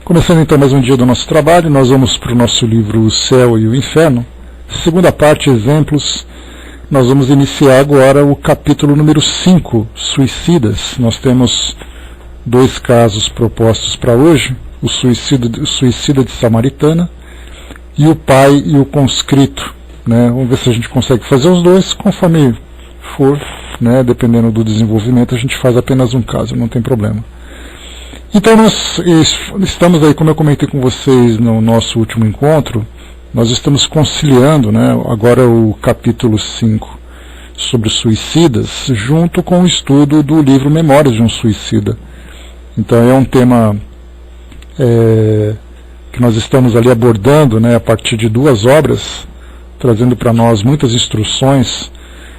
Começando então mais um dia do nosso trabalho, nós vamos para o nosso livro O Céu e o Inferno, segunda parte, exemplos. Nós vamos iniciar agora o capítulo número 5, suicidas. Nós temos dois casos propostos para hoje, o suicida de Samaritana e o pai e o conscrito, né? Vamos ver se a gente consegue fazer os dois, conforme for, né? Dependendo do desenvolvimento a gente faz apenas um caso, não tem problema. Então nós estamos aí, como eu comentei com vocês no nosso último encontro, nós estamos conciliando, né, agora o capítulo 5 sobre suicidas, junto com o estudo do livro Memórias de um Suicida. Então é um tema que nós estamos ali abordando, né, a partir de duas obras, trazendo para nós muitas instruções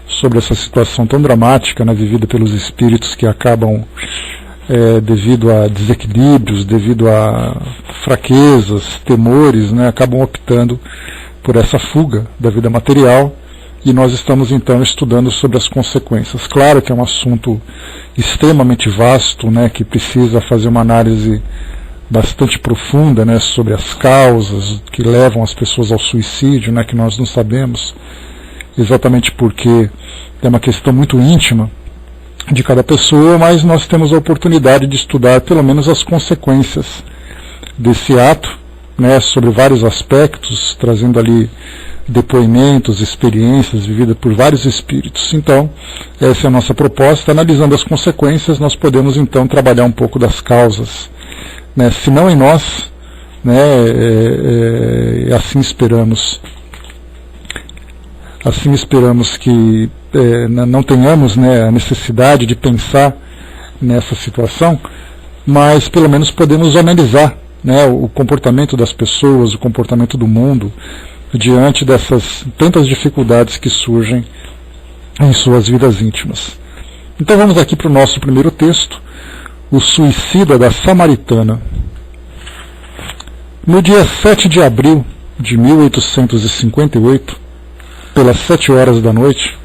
sobre essa situação tão dramática, né, vivida pelos espíritos que acabam devido a desequilíbrios, devido a fraquezas, temores, né, acabam optando por essa fuga da vida material, e nós estamos então estudando sobre as consequências. Claro que é um assunto extremamente vasto, né, que precisa fazer uma análise bastante profunda, né, sobre as causas que levam as pessoas ao suicídio, né, que nós não sabemos, exatamente porque é uma questão muito íntima de cada pessoa, mas nós temos a oportunidade de estudar pelo menos as consequências desse ato, né, sobre vários aspectos, trazendo ali depoimentos, experiências vividas por vários espíritos. Então, essa é a nossa proposta. Analisando as consequências, nós podemos então trabalhar um pouco das causas, né, se não em nós, né, assim esperamos que não tenhamos, né, a necessidade de pensar nessa situação, mas pelo menos podemos analisar, né, o comportamento das pessoas, o comportamento do mundo, diante dessas tantas dificuldades que surgem em suas vidas íntimas. Então vamos aqui para o nosso primeiro texto, o suicida da Samaritana. No dia 7 de abril de 1858, pelas 7 horas da noite,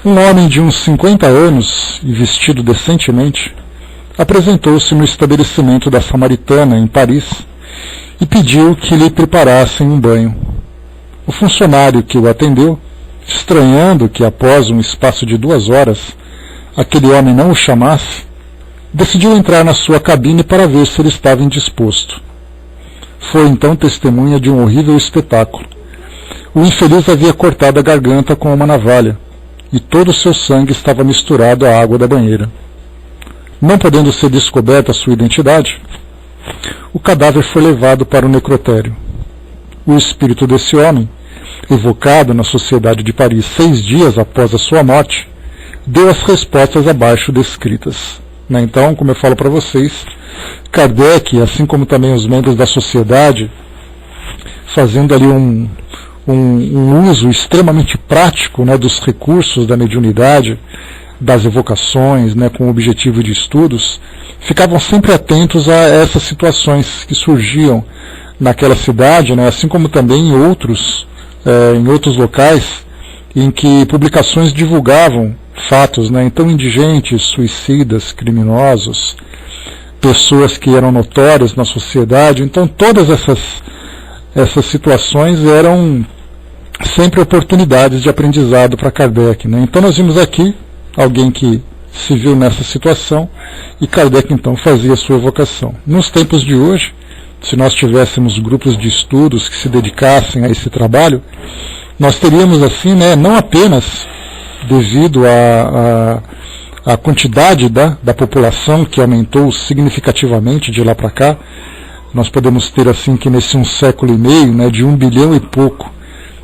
um homem de uns 50 anos e vestido decentemente apresentou-se no estabelecimento da Samaritana, em Paris, e pediu que lhe preparassem um banho. O funcionário que o atendeu, estranhando que após um espaço de 2 horas aquele homem não o chamasse, decidiu entrar na sua cabine para ver se ele estava indisposto. Foi então testemunha de um horrível espetáculo. O infeliz havia cortado a garganta com uma navalha, e todo o seu sangue estava misturado à água da banheira. Não podendo ser descoberta a sua identidade, o cadáver foi levado para o necrotério. O espírito desse homem, evocado na Sociedade de Paris 6 dias após a sua morte, deu as respostas abaixo descritas. Então, como eu falo para vocês, Kardec, assim como também os membros da sociedade, fazendo ali um uso extremamente prático, né, dos recursos da mediunidade, das evocações, né, com o objetivo de estudos, ficavam sempre atentos a essas situações que surgiam naquela cidade, né, assim como também em outros locais em que publicações divulgavam fatos, né, então indigentes, suicidas, criminosos, pessoas que eram notórias na sociedade. Então todas essas situações eram sempre oportunidades de aprendizado para Kardec, né? Então nós vimos aqui alguém que se viu nessa situação e Kardec então fazia a sua evocação. Nos tempos de hoje, se nós tivéssemos grupos de estudos que se dedicassem a esse trabalho, nós teríamos assim, né, não apenas devido à quantidade da população que aumentou significativamente de lá para cá, nós podemos ter assim que nesse 1,5 século, né, de 1 bilhão e pouco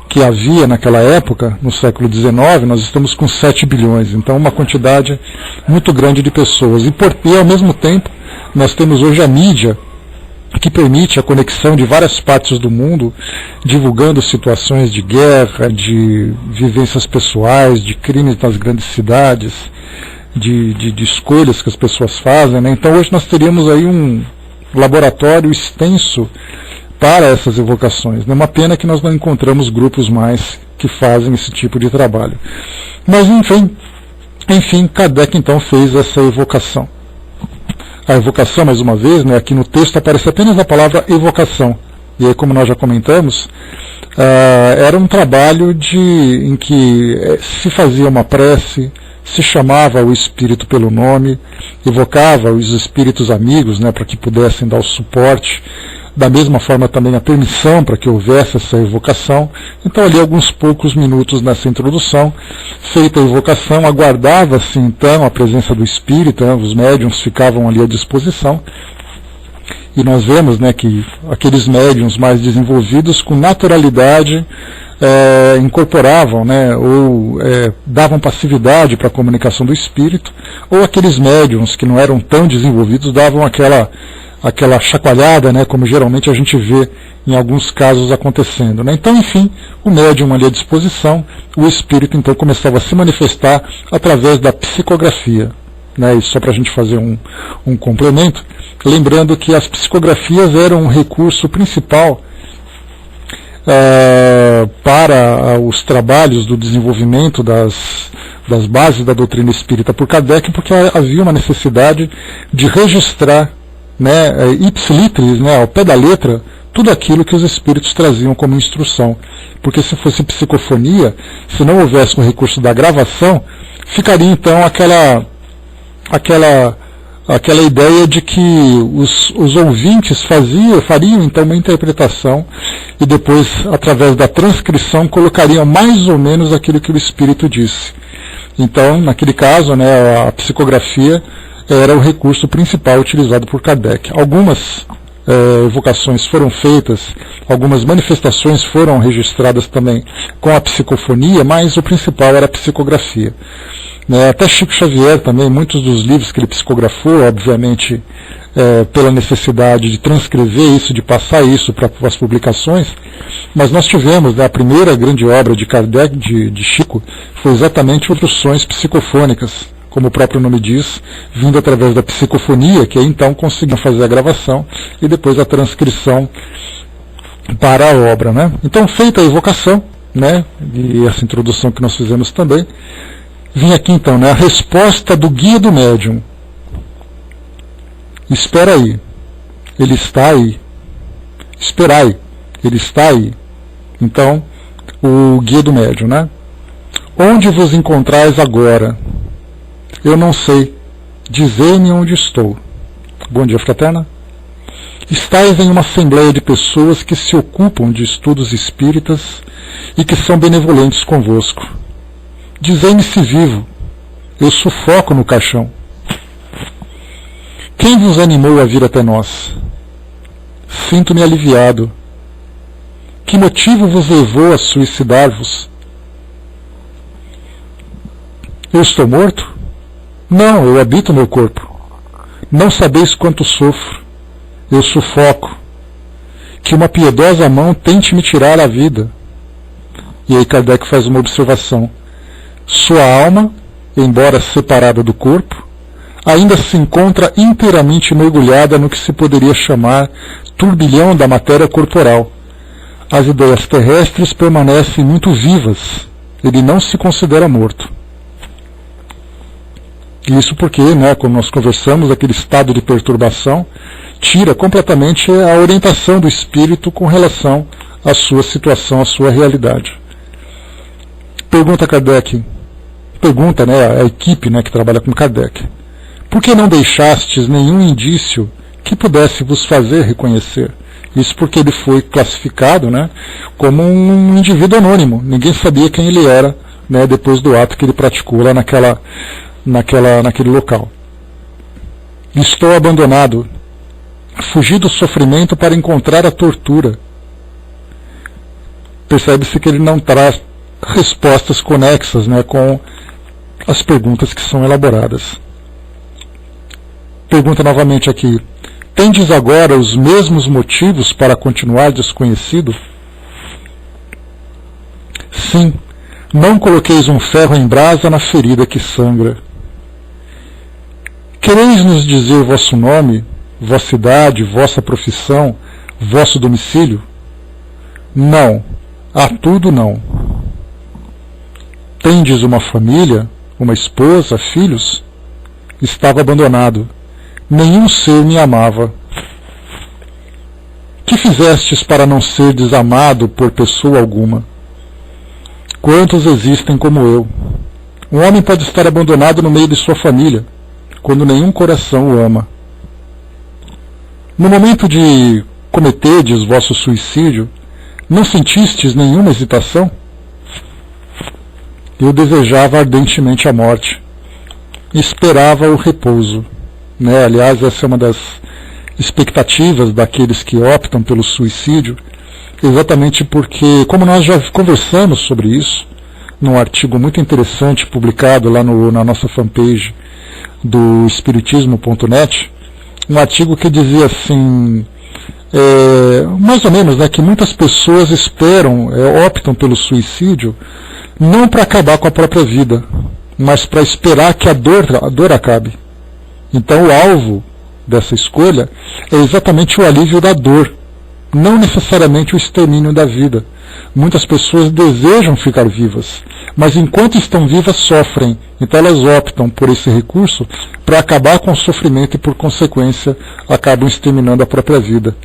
que havia naquela época, no século XIX, nós estamos com 7 bilhões, então uma quantidade muito grande de pessoas. E ao mesmo tempo, nós temos hoje a mídia, que permite a conexão de várias partes do mundo, divulgando situações de guerra, de vivências pessoais, de crimes nas grandes cidades, de escolhas que as pessoas fazem, né? Então hoje nós teríamos aí um laboratório extenso para essas evocações. É uma pena que nós não encontramos grupos mais que fazem esse tipo de trabalho. Mas enfim, Kardec então fez essa evocação. a evocação, mais uma vez, né, aqui no texto aparece apenas a palavra evocação. E aí, como nós já comentamos, era um trabalho em que se fazia uma prece, se chamava o espírito pelo nome, evocava os espíritos amigos, né, para que pudessem dar o suporte, da mesma forma também a permissão para que houvesse essa evocação. Então ali alguns poucos minutos nessa introdução, feita a evocação, aguardava-se então a presença do espírito, né, os médiuns ficavam ali à disposição, e nós vemos, né, que aqueles médiuns mais desenvolvidos com naturalidade incorporavam, né, ou davam passividade para a comunicação do espírito, ou aqueles médiuns que não eram tão desenvolvidos davam aquela chacoalhada, né, como geralmente a gente vê em alguns casos acontecendo, né? Então, enfim, o médium ali à disposição, o espírito então começava a se manifestar através da psicografia, né? E só para a gente fazer um complemento, lembrando que as psicografias eram um recurso principal para os trabalhos do desenvolvimento das bases da doutrina espírita por Kardec, porque havia uma necessidade de registrar, né, ipsilitris, né, ao pé da letra, tudo aquilo que os espíritos traziam como instrução. Porque se fosse psicofonia, se não houvesse o recurso da gravação, ficaria então aquela ideia de que os ouvintes fariam então uma interpretação e depois, através da transcrição, colocariam mais ou menos aquilo que o espírito disse. Então, naquele caso, né, a psicografia era o recurso principal utilizado por Kardec. Algumas evocações foram feitas, algumas manifestações foram registradas também com a psicofonia, mas o principal era a psicografia. Até Chico Xavier também, muitos dos livros que ele psicografou, obviamente pela necessidade de transcrever isso, de passar isso para as publicações, mas nós tivemos, né, a primeira grande obra de Kardec, de Chico, foi exatamente instruções psicofônicas, como o próprio nome diz, vindo através da psicofonia, que aí então conseguiam fazer a gravação e depois a transcrição para a obra, né? Então, feita a evocação, né, e essa introdução que nós fizemos também, vem aqui então, né, a resposta do guia do médium. Espera aí, ele está aí. Esperai, ele está aí. Então, o guia do médium, né? Onde vos encontrais agora? Eu não sei. Dizei-me onde estou. Bom dia, fraterna. Estais em uma assembleia de pessoas que se ocupam de estudos espíritas e que são benevolentes convosco. Dizei-me se vivo. Eu sufoco no caixão. Quem vos animou a vir até nós? Sinto-me aliviado. Que motivo vos levou a suicidar-vos? Eu estou morto? Não, eu habito meu corpo. Não sabeis quanto sofro. Eu sufoco. Que uma piedosa mão tente me tirar a vida. E aí Kardec faz uma observação. Sua alma, embora separada do corpo, ainda se encontra inteiramente mergulhada no que se poderia chamar turbilhão da matéria corporal. As ideias terrestres permanecem muito vivas. Ele não se considera morto. Isso porque, né, como nós conversamos, aquele estado de perturbação tira completamente a orientação do espírito com relação à sua situação, à sua realidade. Pergunta Kardec, né, a equipe, né, que trabalha com Kardec. Por que não deixastes nenhum indício que pudesse vos fazer reconhecer? Isso porque ele foi classificado, né, como um indivíduo anônimo. Ninguém sabia quem ele era, né, depois do ato que ele praticou lá naquele local. Estou abandonado. Fugi do sofrimento para encontrar a tortura. Percebe-se que ele não traz respostas conexas, né, com as perguntas que são elaboradas. Pergunta novamente aqui. Tendes agora os mesmos motivos para continuar desconhecido? Sim. Não coloqueis um ferro em brasa na ferida que sangra. Quereis nos dizer vosso nome, vossa idade, vossa profissão, vosso domicílio? Não. A tudo não. Tendes uma família, uma esposa, filhos? Estava abandonado. nenhum ser me amava. Que fizestes para não ser desamado por pessoa alguma? Quantos existem como eu? Um homem pode estar abandonado no meio de sua família, quando nenhum coração o ama. No momento de cometerdes vosso suicídio, não sentistes nenhuma hesitação? Eu desejava ardentemente a morte, esperava o repouso. Aliás, essa é uma das expectativas daqueles que optam pelo suicídio, exatamente porque, como nós já conversamos sobre isso, num artigo muito interessante publicado lá na nossa fanpage do espiritismo.net, um artigo que dizia assim, mais ou menos, que muitas pessoas optam pelo suicídio não para acabar com a própria vida, mas para esperar que a dor acabe. Então o alvo dessa escolha é exatamente o alívio da dor, não necessariamente o extermínio da vida. Muitas pessoas desejam ficar vivas, mas enquanto estão vivas sofrem, então elas optam por esse recurso para acabar com o sofrimento e, por consequência, acabam exterminando a própria vida.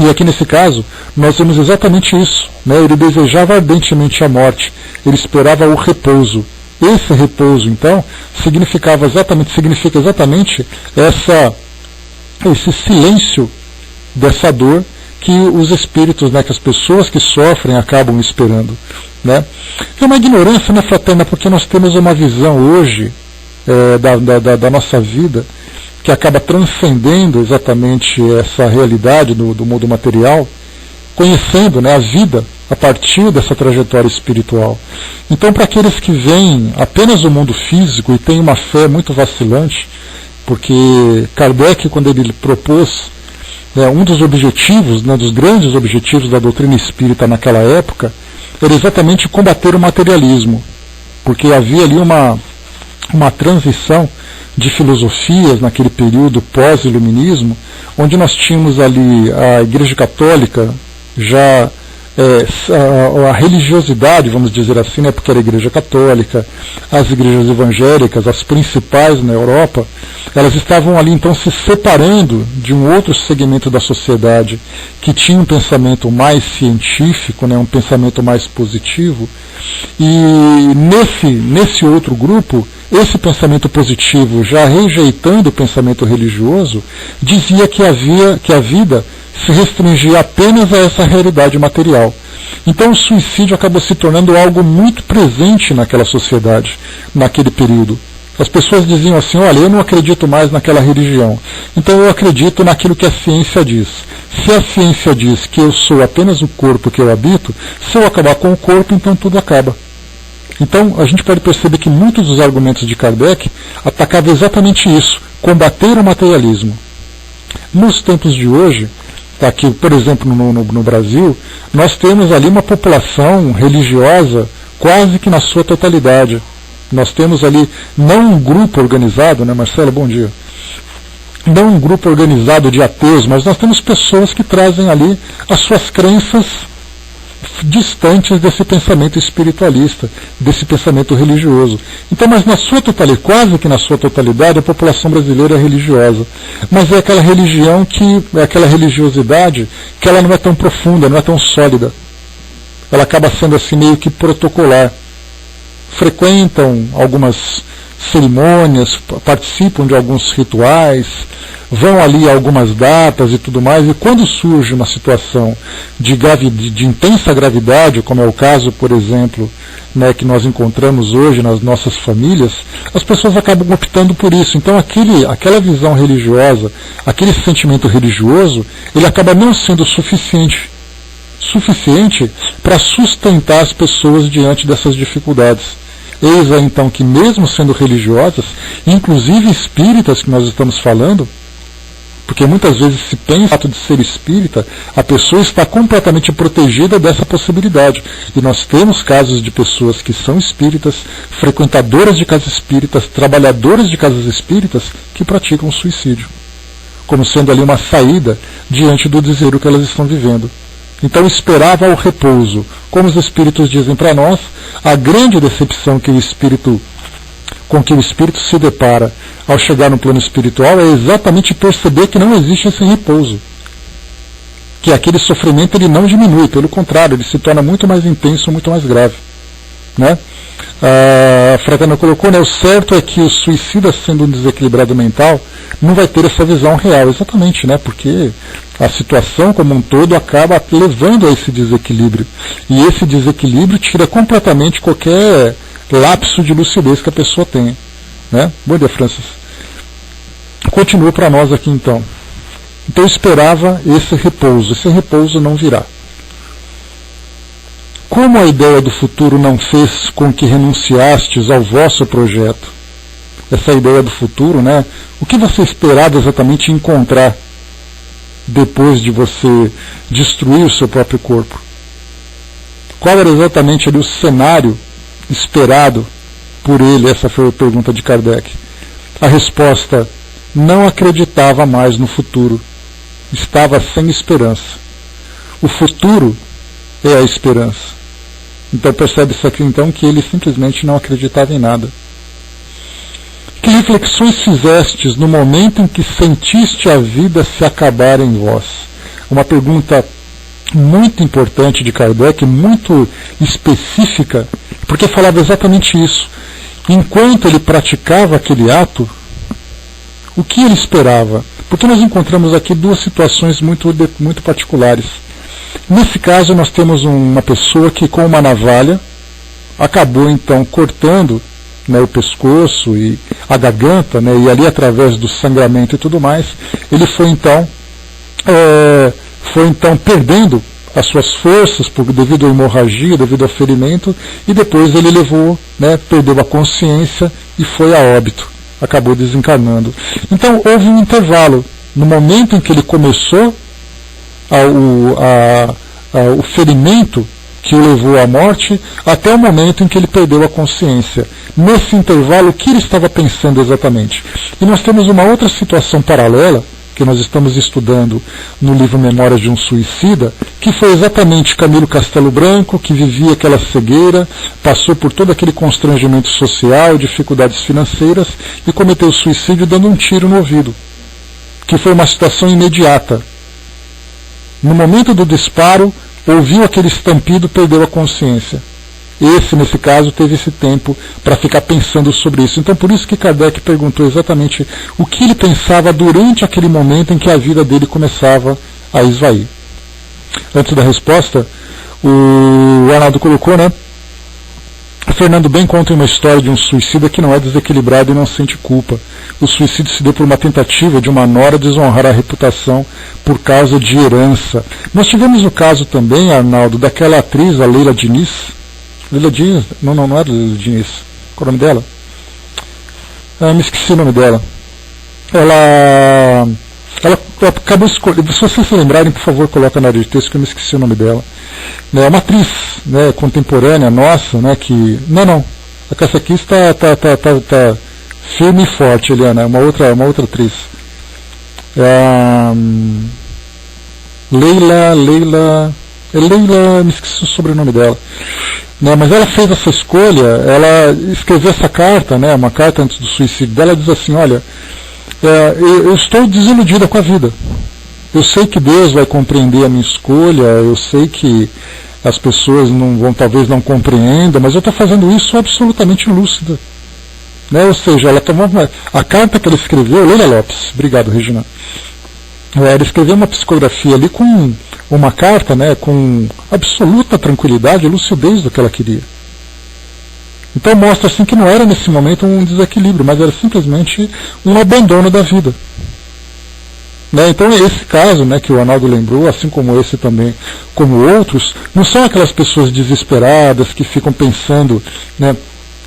E aqui nesse caso, nós vemos exatamente isso. Ele desejava ardentemente a morte, ele esperava o repouso. Esse repouso, então, significa exatamente esse silêncio dessa dor que os espíritos, que as pessoas que sofrem acabam esperando. É uma ignorância, fraterna, porque nós temos uma visão hoje da nossa vida que acaba transcendendo exatamente essa realidade do mundo material, conhecendo a vida a partir dessa trajetória espiritual. Então, para aqueles que veem apenas o mundo físico e têm uma fé muito vacilante, porque Kardec, quando ele propôs um dos objetivos, dos grandes objetivos da doutrina espírita naquela época, era exatamente combater o materialismo, porque havia ali uma transição de filosofias naquele período pós-iluminismo, onde nós tínhamos ali a Igreja Católica já a religiosidade, vamos dizer assim, porque era a Igreja Católica, as igrejas evangélicas, as principais na Europa, elas estavam ali então se separando de um outro segmento da sociedade que tinha um pensamento mais científico, um pensamento mais positivo, e nesse outro grupo, esse pensamento positivo, já rejeitando o pensamento religioso, dizia que a vida se restringia apenas a essa realidade material. Então o suicídio acabou se tornando algo muito presente naquela sociedade, naquele período. As pessoas diziam assim, olha, eu não acredito mais naquela religião, então eu acredito naquilo que a ciência diz. Se a ciência diz que eu sou apenas o corpo que eu habito, se eu acabar com o corpo, então tudo acaba. Então a gente pode perceber que muitos dos argumentos de Kardec atacavam exatamente isso, combater o materialismo. Nos tempos de hoje, aqui, por exemplo, no Brasil, nós temos ali uma população religiosa quase que na sua totalidade. Nós temos ali, não um grupo organizado, Marcelo, bom dia, não um grupo organizado de ateus, mas nós temos pessoas que trazem ali as suas crenças distantes desse pensamento espiritualista, desse pensamento religioso. Então, mas na sua totalidade, quase que na sua totalidade, a população brasileira é religiosa. Mas é aquela religião é aquela religiosidade que ela não é tão profunda, não é tão sólida. Ela acaba sendo assim meio que protocolar. Frequentam algumas cerimônias, participam de alguns rituais, vão ali a algumas datas e tudo mais, e quando surge uma situação de intensa gravidade, como é o caso, por exemplo, que nós encontramos hoje nas nossas famílias, as pessoas acabam optando por isso. Então aquela visão religiosa, aquele sentimento religioso, ele acaba não sendo suficiente para sustentar as pessoas diante dessas dificuldades. Eis aí então que, mesmo sendo religiosas, inclusive espíritas que nós estamos falando, porque muitas vezes se pensa o fato de ser espírita, a pessoa está completamente protegida dessa possibilidade. E nós temos casos de pessoas que são espíritas, frequentadoras de casas espíritas, trabalhadoras de casas espíritas, que praticam suicídio, como sendo ali uma saída diante do desespero que elas estão vivendo. Então esperava o repouso. Como os espíritos dizem para nós, a grande decepção que o espírito com que o espírito se depara ao chegar no plano espiritual é exatamente perceber que não existe esse repouso. Que aquele sofrimento ele não diminui, pelo contrário, ele se torna muito mais intenso, muito mais grave. Né? A Fraterna colocou, né, o certo é que o suicida, sendo um desequilibrado mental, não vai ter essa visão real, exatamente, né, porque a situação como um todo acaba levando a esse desequilíbrio, e esse desequilíbrio tira completamente qualquer lapso de lucidez que a pessoa tenha. Né? Bom dia, Francis. Continua para nós aqui então. Então eu esperava esse repouso não virá. Como a ideia do futuro não fez com que renunciastes ao vosso projeto? Essa ideia do futuro, né? O que você esperava exatamente encontrar depois de você destruir o seu próprio corpo? Qual era exatamente ali o cenário esperado por ele? Essa foi a pergunta de Kardec. A resposta: não acreditava mais no futuro. Estava sem esperança. O futuro é a esperança. Então percebe-se aqui então que ele simplesmente não acreditava em nada. Que reflexões fizestes no momento em que sentiste a vida se acabar em vós? Uma pergunta muito importante de Kardec, muito específica, porque falava exatamente isso. Enquanto ele praticava aquele ato, o que ele esperava? Porque nós encontramos aqui duas situações muito particulares. Nesse caso, nós temos uma pessoa que, com uma navalha, acabou então cortando, né, o pescoço e a garganta, né, e ali através do sangramento e tudo mais, ele foi então perdendo as suas forças devido à hemorragia, devido ao ferimento, e depois ele perdeu a consciência e foi a óbito, acabou desencarnando. Então houve um intervalo no momento em que ele começou o ferimento que o levou à morte, até o momento em que ele perdeu a consciência. Nesse intervalo, o que ele estava pensando exatamente? E nós temos uma outra situação paralela, que nós estamos estudando no livro Memórias de um Suicida, que foi exatamente Camilo Castelo Branco, que vivia aquela cegueira, passou por todo aquele constrangimento social, dificuldades financeiras, e cometeu suicídio dando um tiro no ouvido, que foi uma situação imediata. No momento do disparo, ouviu aquele estampido, perdeu a consciência. Nesse caso, teve esse tempo para ficar pensando sobre isso. Então, por isso que Kardec perguntou exatamente o que ele pensava durante aquele momento em que a vida dele começava a esvair. Antes da resposta, o Arnaldo colocou, né? Fernando bem conta uma história de um suicida que não é desequilibrado e não sente culpa. O suicídio se deu por uma tentativa de uma nora desonrar a reputação por causa de herança. Nós tivemos o caso também, Arnaldo, daquela atriz, a Leila Diniz. Leila Diniz? Não era Leila Diniz. Qual é o nome dela? Me esqueci o nome dela. Ela acabou escolhendo. Se vocês se lembrarem, por favor, coloca na área de texto que eu me esqueci o nome dela. É uma atriz, né, contemporânea nossa, né, que... Não. Essa aqui está firme e forte, Eliana. É uma outra atriz. Leila, me esqueci o sobrenome dela. Né, mas ela fez essa escolha, ela escreveu essa carta, né, uma carta antes do suicídio dela, diz assim, olha, eu estou desiludida com a vida. Eu sei que Deus vai compreender a minha escolha, eu sei que as pessoas talvez não compreendam, mas eu estou fazendo isso absolutamente lúcida. Né? Ou seja, ela tomou a carta que ela escreveu, Leila Lopes, obrigado, Regina. Ela escreveu uma psicografia ali com uma carta, né, com absoluta tranquilidade e lucidez do que ela queria. Então mostra assim que não era nesse momento um desequilíbrio, mas era simplesmente um abandono da vida. Né? Então esse caso, né, que o Arnaldo lembrou, assim como esse também, como outros, não são aquelas pessoas desesperadas que ficam pensando, né,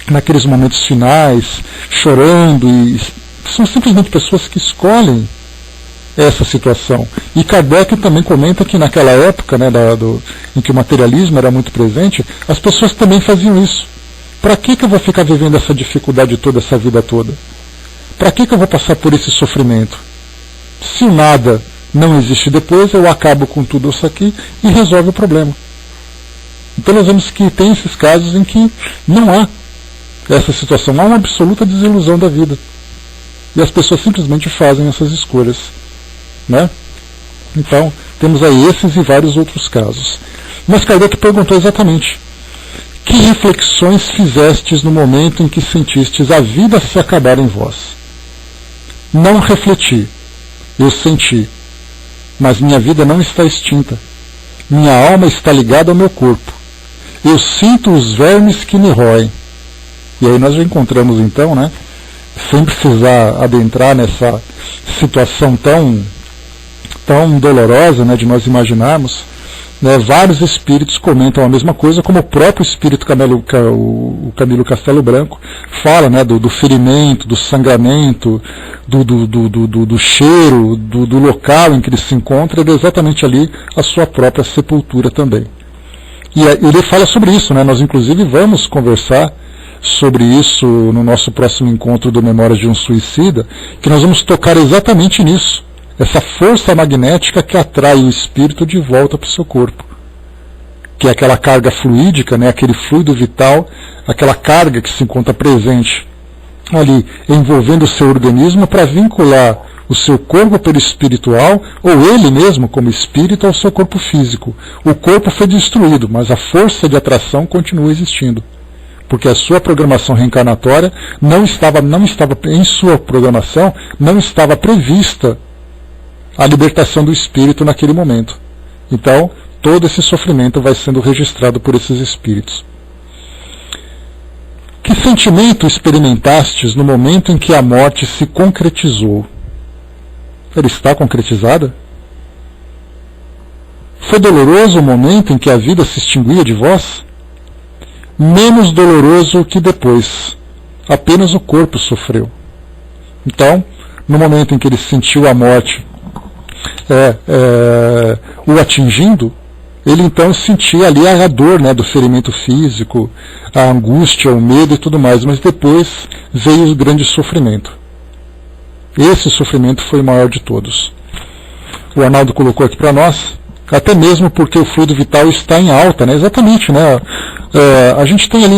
naqueles momentos finais, chorando, e são simplesmente pessoas que escolhem essa situação. E Kardec também comenta que naquela época, né, em que o materialismo era muito presente, as pessoas também faziam isso. Para que eu vou ficar vivendo essa dificuldade toda, essa vida toda? Para que eu vou passar por esse sofrimento? Se o nada não existe depois, eu acabo com tudo isso aqui e resolve o problema. Então nós vemos que tem esses casos em que não há essa situação. Há uma absoluta desilusão da vida. E as pessoas simplesmente fazem essas escolhas, né? Então, temos aí esses e vários outros casos. Mas Kardec perguntou exatamente: que reflexões fizestes no momento em que sentistes a vida se acabar em vós? Não refleti, eu senti, mas minha vida não está extinta. Minha alma está ligada ao meu corpo. Eu sinto os vermes que me roem. E aí nós já encontramos então, né, sem precisar adentrar nessa situação tão dolorosa, né, de nós imaginarmos, né, vários espíritos comentam a mesma coisa, como o próprio espírito Camilo Castelo Branco fala, né, do ferimento, do sangramento, do cheiro, do local em que ele se encontra, é exatamente ali a sua própria sepultura também. E ele fala sobre isso, né, nós inclusive vamos conversar sobre isso no nosso próximo encontro do Memórias de um Suicida, que nós vamos tocar exatamente nisso. Essa força magnética que atrai o espírito de volta para o seu corpo. Que é aquela carga fluídica, né, aquele fluido vital, aquela carga que se encontra presente ali, envolvendo o seu organismo para vincular o seu corpo perispiritual, ou ele mesmo como espírito, ao seu corpo físico. O corpo foi destruído, mas a força de atração continua existindo. Porque a sua programação reencarnatória não estava em sua programação, não estava prevista a libertação do espírito naquele momento. Então, todo esse sofrimento vai sendo registrado por esses espíritos. Que sentimento experimentastes no momento em que a morte se concretizou? Ela está concretizada? Foi doloroso o momento em que a vida se extinguia de vós? Menos doloroso que depois. Apenas o corpo sofreu. Então, no momento em que ele sentiu a morte o atingindo, ele então sentia ali a dor, né, do ferimento físico, a angústia, o medo e tudo mais, mas depois veio o grande sofrimento. Esse sofrimento foi o maior de todos. O Arnaldo colocou aqui para nós, até mesmo porque o fluido vital está em alta, né? Exatamente, né? A gente tem ali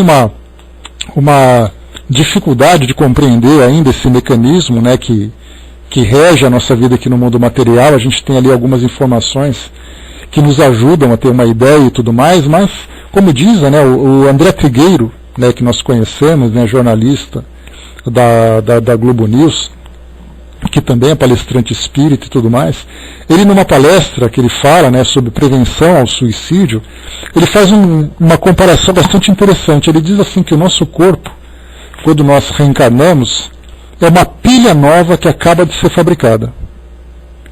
uma dificuldade de compreender ainda esse mecanismo, né, que rege a nossa vida aqui no mundo material. A gente tem ali algumas informações que nos ajudam a ter uma ideia e tudo mais, mas, como diz, né, o André Trigueiro, né, que nós conhecemos, né, jornalista da Globo News, que também é palestrante espírita e tudo mais, ele numa palestra que ele fala, né, sobre prevenção ao suicídio, ele faz uma comparação bastante interessante. Ele diz assim que o nosso corpo, quando nós reencarnamos, é uma pilha nova que acaba de ser fabricada.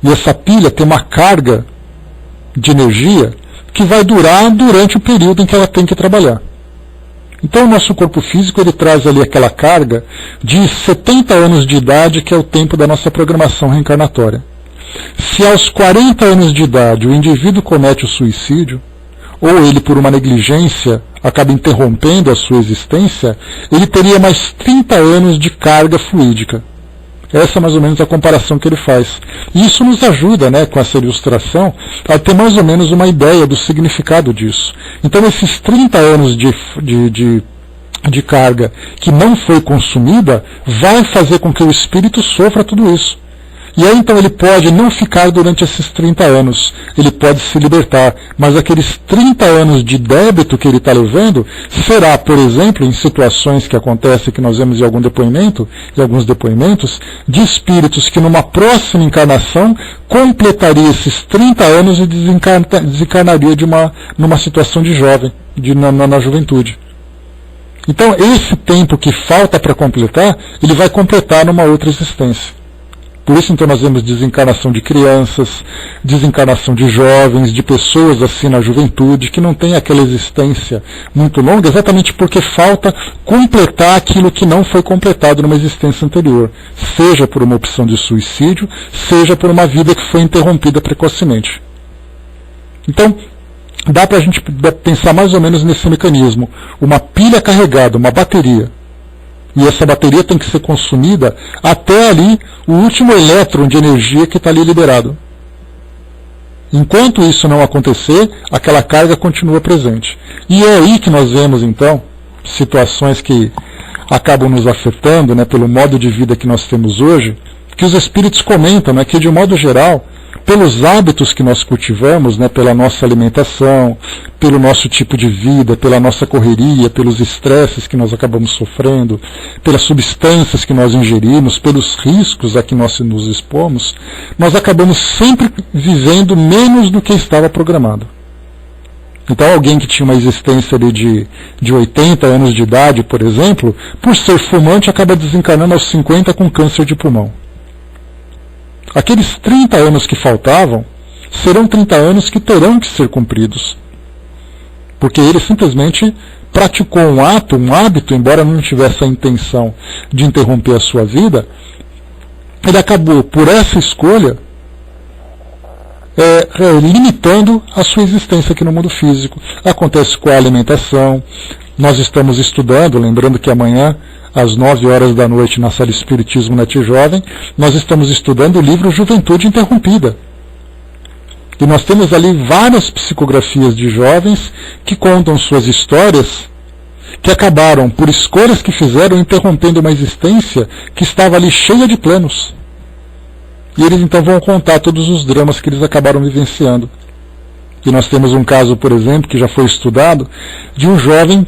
E essa pilha tem uma carga de energia que vai durar durante o período em que ela tem que trabalhar. Então o nosso corpo físico, ele traz ali aquela carga de 70 anos de idade, que é o tempo da nossa programação reencarnatória. Se aos 40 anos de idade o indivíduo comete o suicídio, ou ele por uma negligência acaba interrompendo a sua existência, ele teria mais 30 anos de carga fluídica. Essa é mais ou menos a comparação que ele faz. E isso nos ajuda, né, com essa ilustração, a ter mais ou menos uma ideia do significado disso. Então esses 30 anos de carga que não foi consumida vai fazer com que o espírito sofra tudo isso. E aí então ele pode não ficar durante esses 30 anos, ele pode se libertar, mas aqueles 30 anos de débito que ele está levando será, por exemplo, em situações que acontecem, que nós vemos em alguns depoimentos, de espíritos que numa próxima encarnação completaria esses 30 anos e desencarnaria numa situação de jovem, na juventude. Então esse tempo que falta para completar, ele vai completar numa outra existência. Por isso, então, nós vemos desencarnação de crianças, desencarnação de jovens, de pessoas assim na juventude, que não tem aquela existência muito longa, exatamente porque falta completar aquilo que não foi completado numa existência anterior, seja por uma opção de suicídio, seja por uma vida que foi interrompida precocemente. Então, dá para a gente pensar mais ou menos nesse mecanismo. Uma pilha carregada, uma bateria. E essa bateria tem que ser consumida até ali o último elétron de energia que está ali liberado. Enquanto isso não acontecer, aquela carga continua presente. E é aí que nós vemos, então, situações que acabam nos afetando, né, pelo modo de vida que nós temos hoje, que os espíritos comentam, né, que de um modo geral, pelos hábitos que nós cultivamos, né, pela nossa alimentação, pelo nosso tipo de vida, pela nossa correria, pelos estresses que nós acabamos sofrendo, pelas substâncias que nós ingerimos, pelos riscos a que nós nos expomos, nós acabamos sempre vivendo menos do que estava programado. Então alguém que tinha uma existência ali de 80 anos de idade, por exemplo, por ser fumante, acaba desencarnando aos 50 com câncer de pulmão. Aqueles 30 anos que faltavam serão 30 anos que terão que ser cumpridos. Porque ele simplesmente praticou um hábito, embora não tivesse a intenção de interromper a sua vida, ele acabou, por essa escolha, limitando a sua existência aqui no mundo físico. Acontece com a alimentação. Nós estamos estudando, lembrando que amanhã, às 9 horas da noite, na Sala Espiritismo Net Jovem, nós estamos estudando o livro Juventude Interrompida. E nós temos ali várias psicografias de jovens que contam suas histórias, que acabaram, por escolhas que fizeram, interrompendo uma existência que estava ali cheia de planos. E eles então vão contar todos os dramas que eles acabaram vivenciando. E nós temos um caso, por exemplo, que já foi estudado, de um jovem,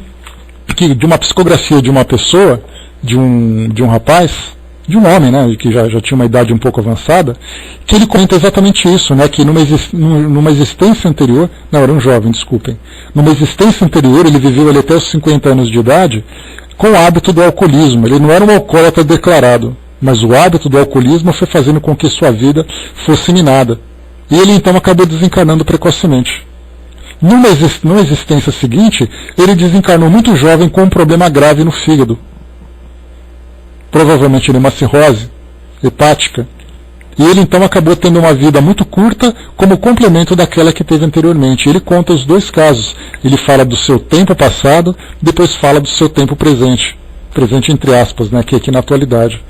de uma psicografia de uma pessoa, de um rapaz, de um homem, né, que já tinha uma idade um pouco avançada, que ele comenta exatamente isso, né, que numa existência anterior, não, era um jovem, desculpem, numa existência anterior ele viveu ali até os 50 anos de idade com o hábito do alcoolismo. Ele não era um alcoólatra declarado, mas o hábito do alcoolismo foi fazendo com que sua vida fosse minada. E ele então acabou desencarnando precocemente. Numa existência seguinte, ele desencarnou muito jovem com um problema grave no fígado. Provavelmente uma cirrose hepática. E ele então acabou tendo uma vida muito curta como complemento daquela que teve anteriormente. Ele conta os dois casos. Ele fala do seu tempo passado, depois fala do seu tempo presente. Presente entre aspas, né, que é aqui na atualidade.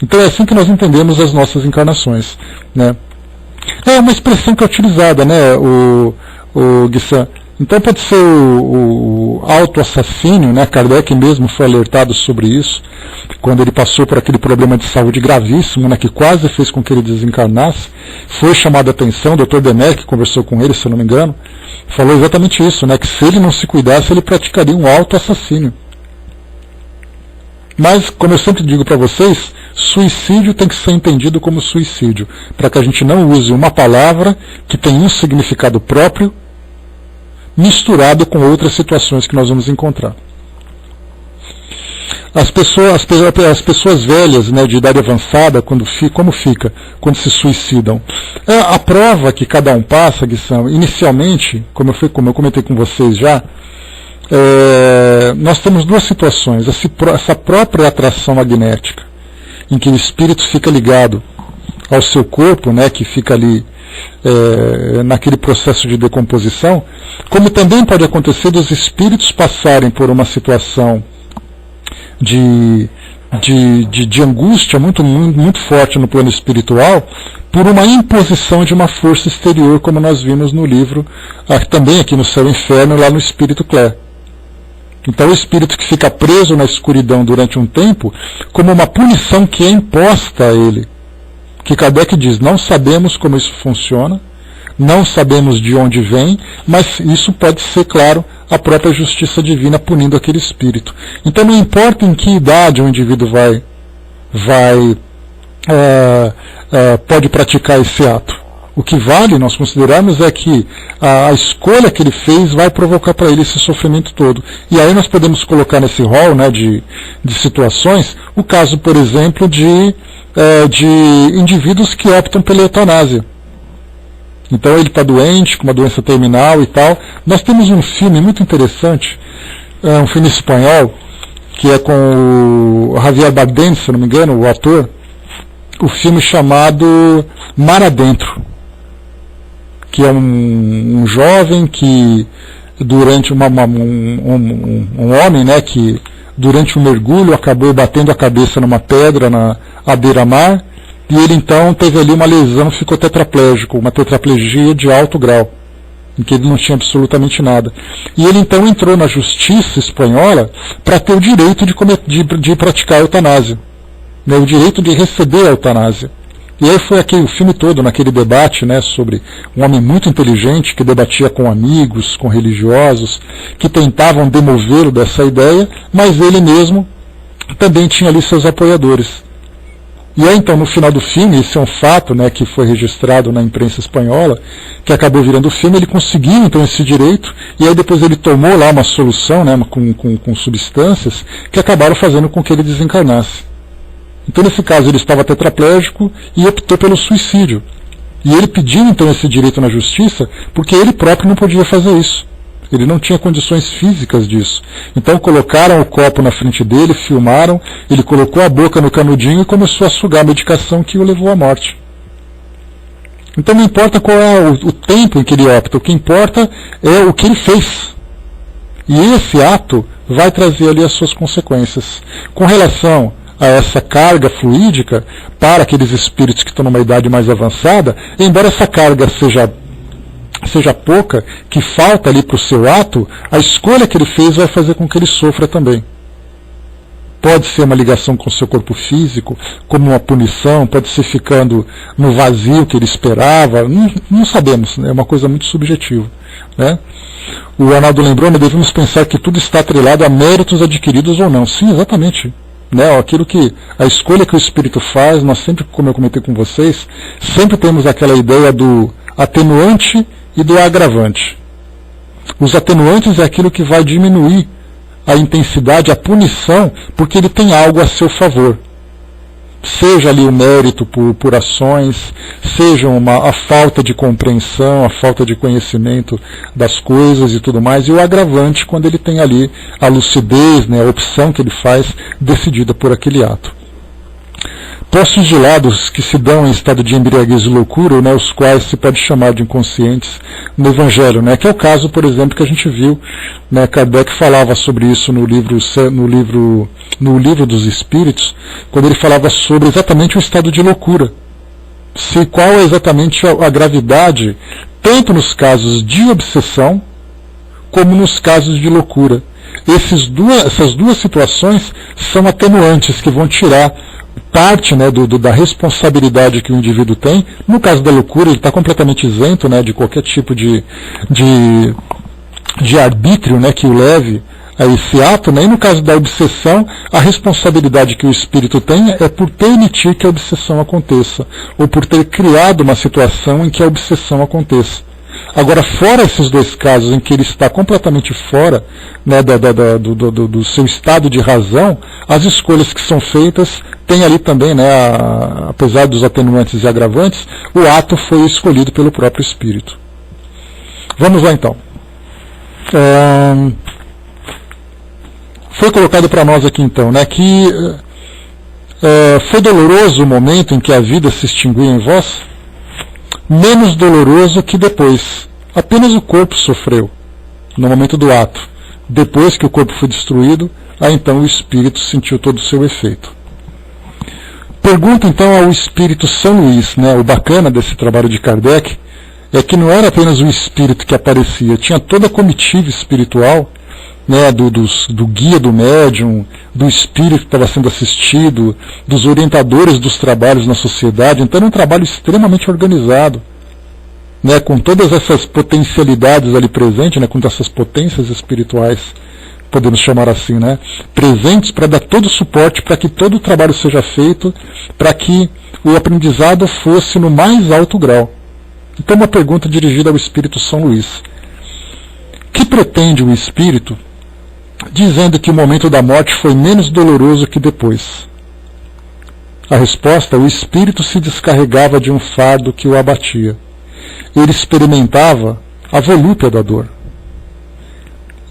Então é assim que nós entendemos as nossas encarnações, né? É uma expressão que é utilizada, né, o Guissan. Então pode ser o autoassassínio, né? Kardec mesmo foi alertado sobre isso, quando ele passou por aquele problema de saúde gravíssimo, né, que quase fez com que ele desencarnasse. Foi chamado a atenção, o Dr. Demer, que conversou com ele, se eu não me engano, falou exatamente isso, né, que se ele não se cuidasse, ele praticaria um autoassassínio. Mas, como eu sempre digo para vocês, suicídio tem que ser entendido como suicídio, para que a gente não use uma palavra que tem um significado próprio, misturado com outras situações que nós vamos encontrar. As pessoas velhas, né, de idade avançada, como fica quando se suicidam? A prova que cada um passa, Guissan, inicialmente, como eu comentei com vocês já, nós temos duas situações. Essa própria atração magnética, em que o espírito fica ligado ao seu corpo, né, que fica ali naquele processo de decomposição, como também pode acontecer dos espíritos passarem por uma situação de angústia muito forte no plano espiritual, por uma imposição de uma força exterior, como nós vimos no livro, também aqui no Céu e Inferno, lá no Espírito Clare. Então o espírito que fica preso na escuridão durante um tempo, como uma punição que é imposta a ele. Que Kardec diz, não sabemos como isso funciona, não sabemos de onde vem, mas isso pode ser, claro, a própria justiça divina punindo aquele espírito. Então não importa em que idade o indivíduo pode praticar esse ato. O que vale nós considerarmos é que a escolha que ele fez vai provocar para ele esse sofrimento todo. E aí nós podemos colocar nesse rol, né, de situações o caso, por exemplo, de indivíduos que optam pela eutanásia. Então ele está doente, com uma doença terminal e tal. Nós temos um filme muito interessante, um filme espanhol, que é com o Javier Bardem, se não me engano, o ator, o filme chamado Mar Adentro, que é um jovem que, durante um homem, né, que durante um mergulho acabou batendo a cabeça numa pedra à beira-mar, e ele então teve ali uma lesão, ficou tetraplégico, uma tetraplegia de alto grau. em que ele não tinha absolutamente nada. E ele então entrou na justiça espanhola para ter o direito de praticar a eutanásia, né, o direito de receber a eutanásia. E aí foi o filme todo naquele debate, né, sobre um homem muito inteligente que debatia com amigos, com religiosos, que tentavam demovê-lo dessa ideia, mas ele mesmo também tinha ali seus apoiadores. E aí então no final do filme, esse é um fato, né, que foi registrado na imprensa espanhola, que acabou virando filme, ele conseguiu então esse direito, e aí depois ele tomou lá uma solução, né, com substâncias que acabaram fazendo com que ele desencarnasse. Então nesse caso ele estava tetraplégico e optou pelo suicídio. E ele pediu então esse direito na justiça porque ele próprio não podia fazer isso. Ele não tinha condições físicas disso. Então colocaram o copo na frente dele, filmaram, ele colocou a boca no canudinho e começou a sugar a medicação que o levou à morte. Então não importa qual é o tempo em que ele opta, o que importa é o que ele fez. E esse ato vai trazer ali as suas consequências. Com relação a essa carga fluídica para aqueles espíritos que estão numa idade mais avançada, embora essa carga seja pouca, que falta ali para o seu ato, a escolha que ele fez vai fazer com que ele sofra também. Pode ser uma ligação com o seu corpo físico, como uma punição, pode ser ficando no vazio que ele esperava, não sabemos, né? É uma coisa muito subjetiva, né? O Arnaldo lembrou, mas devemos pensar que tudo está atrelado a méritos adquiridos ou não. Sim, exatamente. Né, aquilo que a escolha que o espírito faz, nós sempre, como eu comentei com vocês, sempre temos aquela ideia do atenuante e do agravante. Os atenuantes é aquilo que vai diminuir a intensidade, a punição, porque ele tem algo a seu favor. Seja ali o mérito por ações, seja a falta de compreensão, a falta de conhecimento das coisas e tudo mais, e o agravante quando ele tem ali a lucidez, né, a opção que ele faz decidida por aquele ato. Postos de lados que se dão em estado de embriaguez e loucura, né, os quais se pode chamar de inconscientes no Evangelho, né, que é o caso, por exemplo, que a gente viu, né, Kardec falava sobre isso no livro dos Espíritos, quando ele falava sobre exatamente o estado de loucura. Qual é exatamente a gravidade, tanto nos casos de obsessão, como nos casos de loucura. Essas duas situações são atenuantes que vão tirar parte, né, da responsabilidade que o indivíduo tem. No caso da loucura, ele está completamente isento, né, de qualquer tipo de arbítrio, né, que o leve a esse ato, né, e no caso da obsessão, a responsabilidade que o espírito tem é por permitir que a obsessão aconteça, ou por ter criado uma situação em que a obsessão aconteça. Agora, fora esses dois casos em que ele está completamente fora, né, do seu estado de razão, as escolhas que são feitas têm ali também, né, apesar dos atenuantes e agravantes, o ato foi escolhido pelo próprio espírito. Vamos lá então. Foi colocado para nós aqui então, né, que foi doloroso o momento em que a vida se extinguiu em vós? Menos doloroso que depois. Apenas o corpo sofreu no momento do ato. Depois que o corpo foi destruído, aí então o espírito sentiu todo o seu efeito. Pergunta então ao espírito São Luís, né? O bacana desse trabalho de Kardec é que não era apenas o espírito que aparecia, tinha toda a comitiva espiritual, né, do guia do médium, do espírito que estava sendo assistido, dos orientadores dos trabalhos na sociedade. Então era um trabalho extremamente organizado, né, com todas essas potencialidades ali presentes, né, com essas potências espirituais, podemos chamar assim, né, presentes para dar todo o suporte para que todo o trabalho seja feito, para que o aprendizado fosse no mais alto grau. Então uma pergunta dirigida ao espírito São Luís. Que pretende o espírito dizendo que o momento da morte foi menos doloroso que depois? A resposta: o espírito se descarregava de um fardo que o abatia. Ele experimentava a volúpia da dor.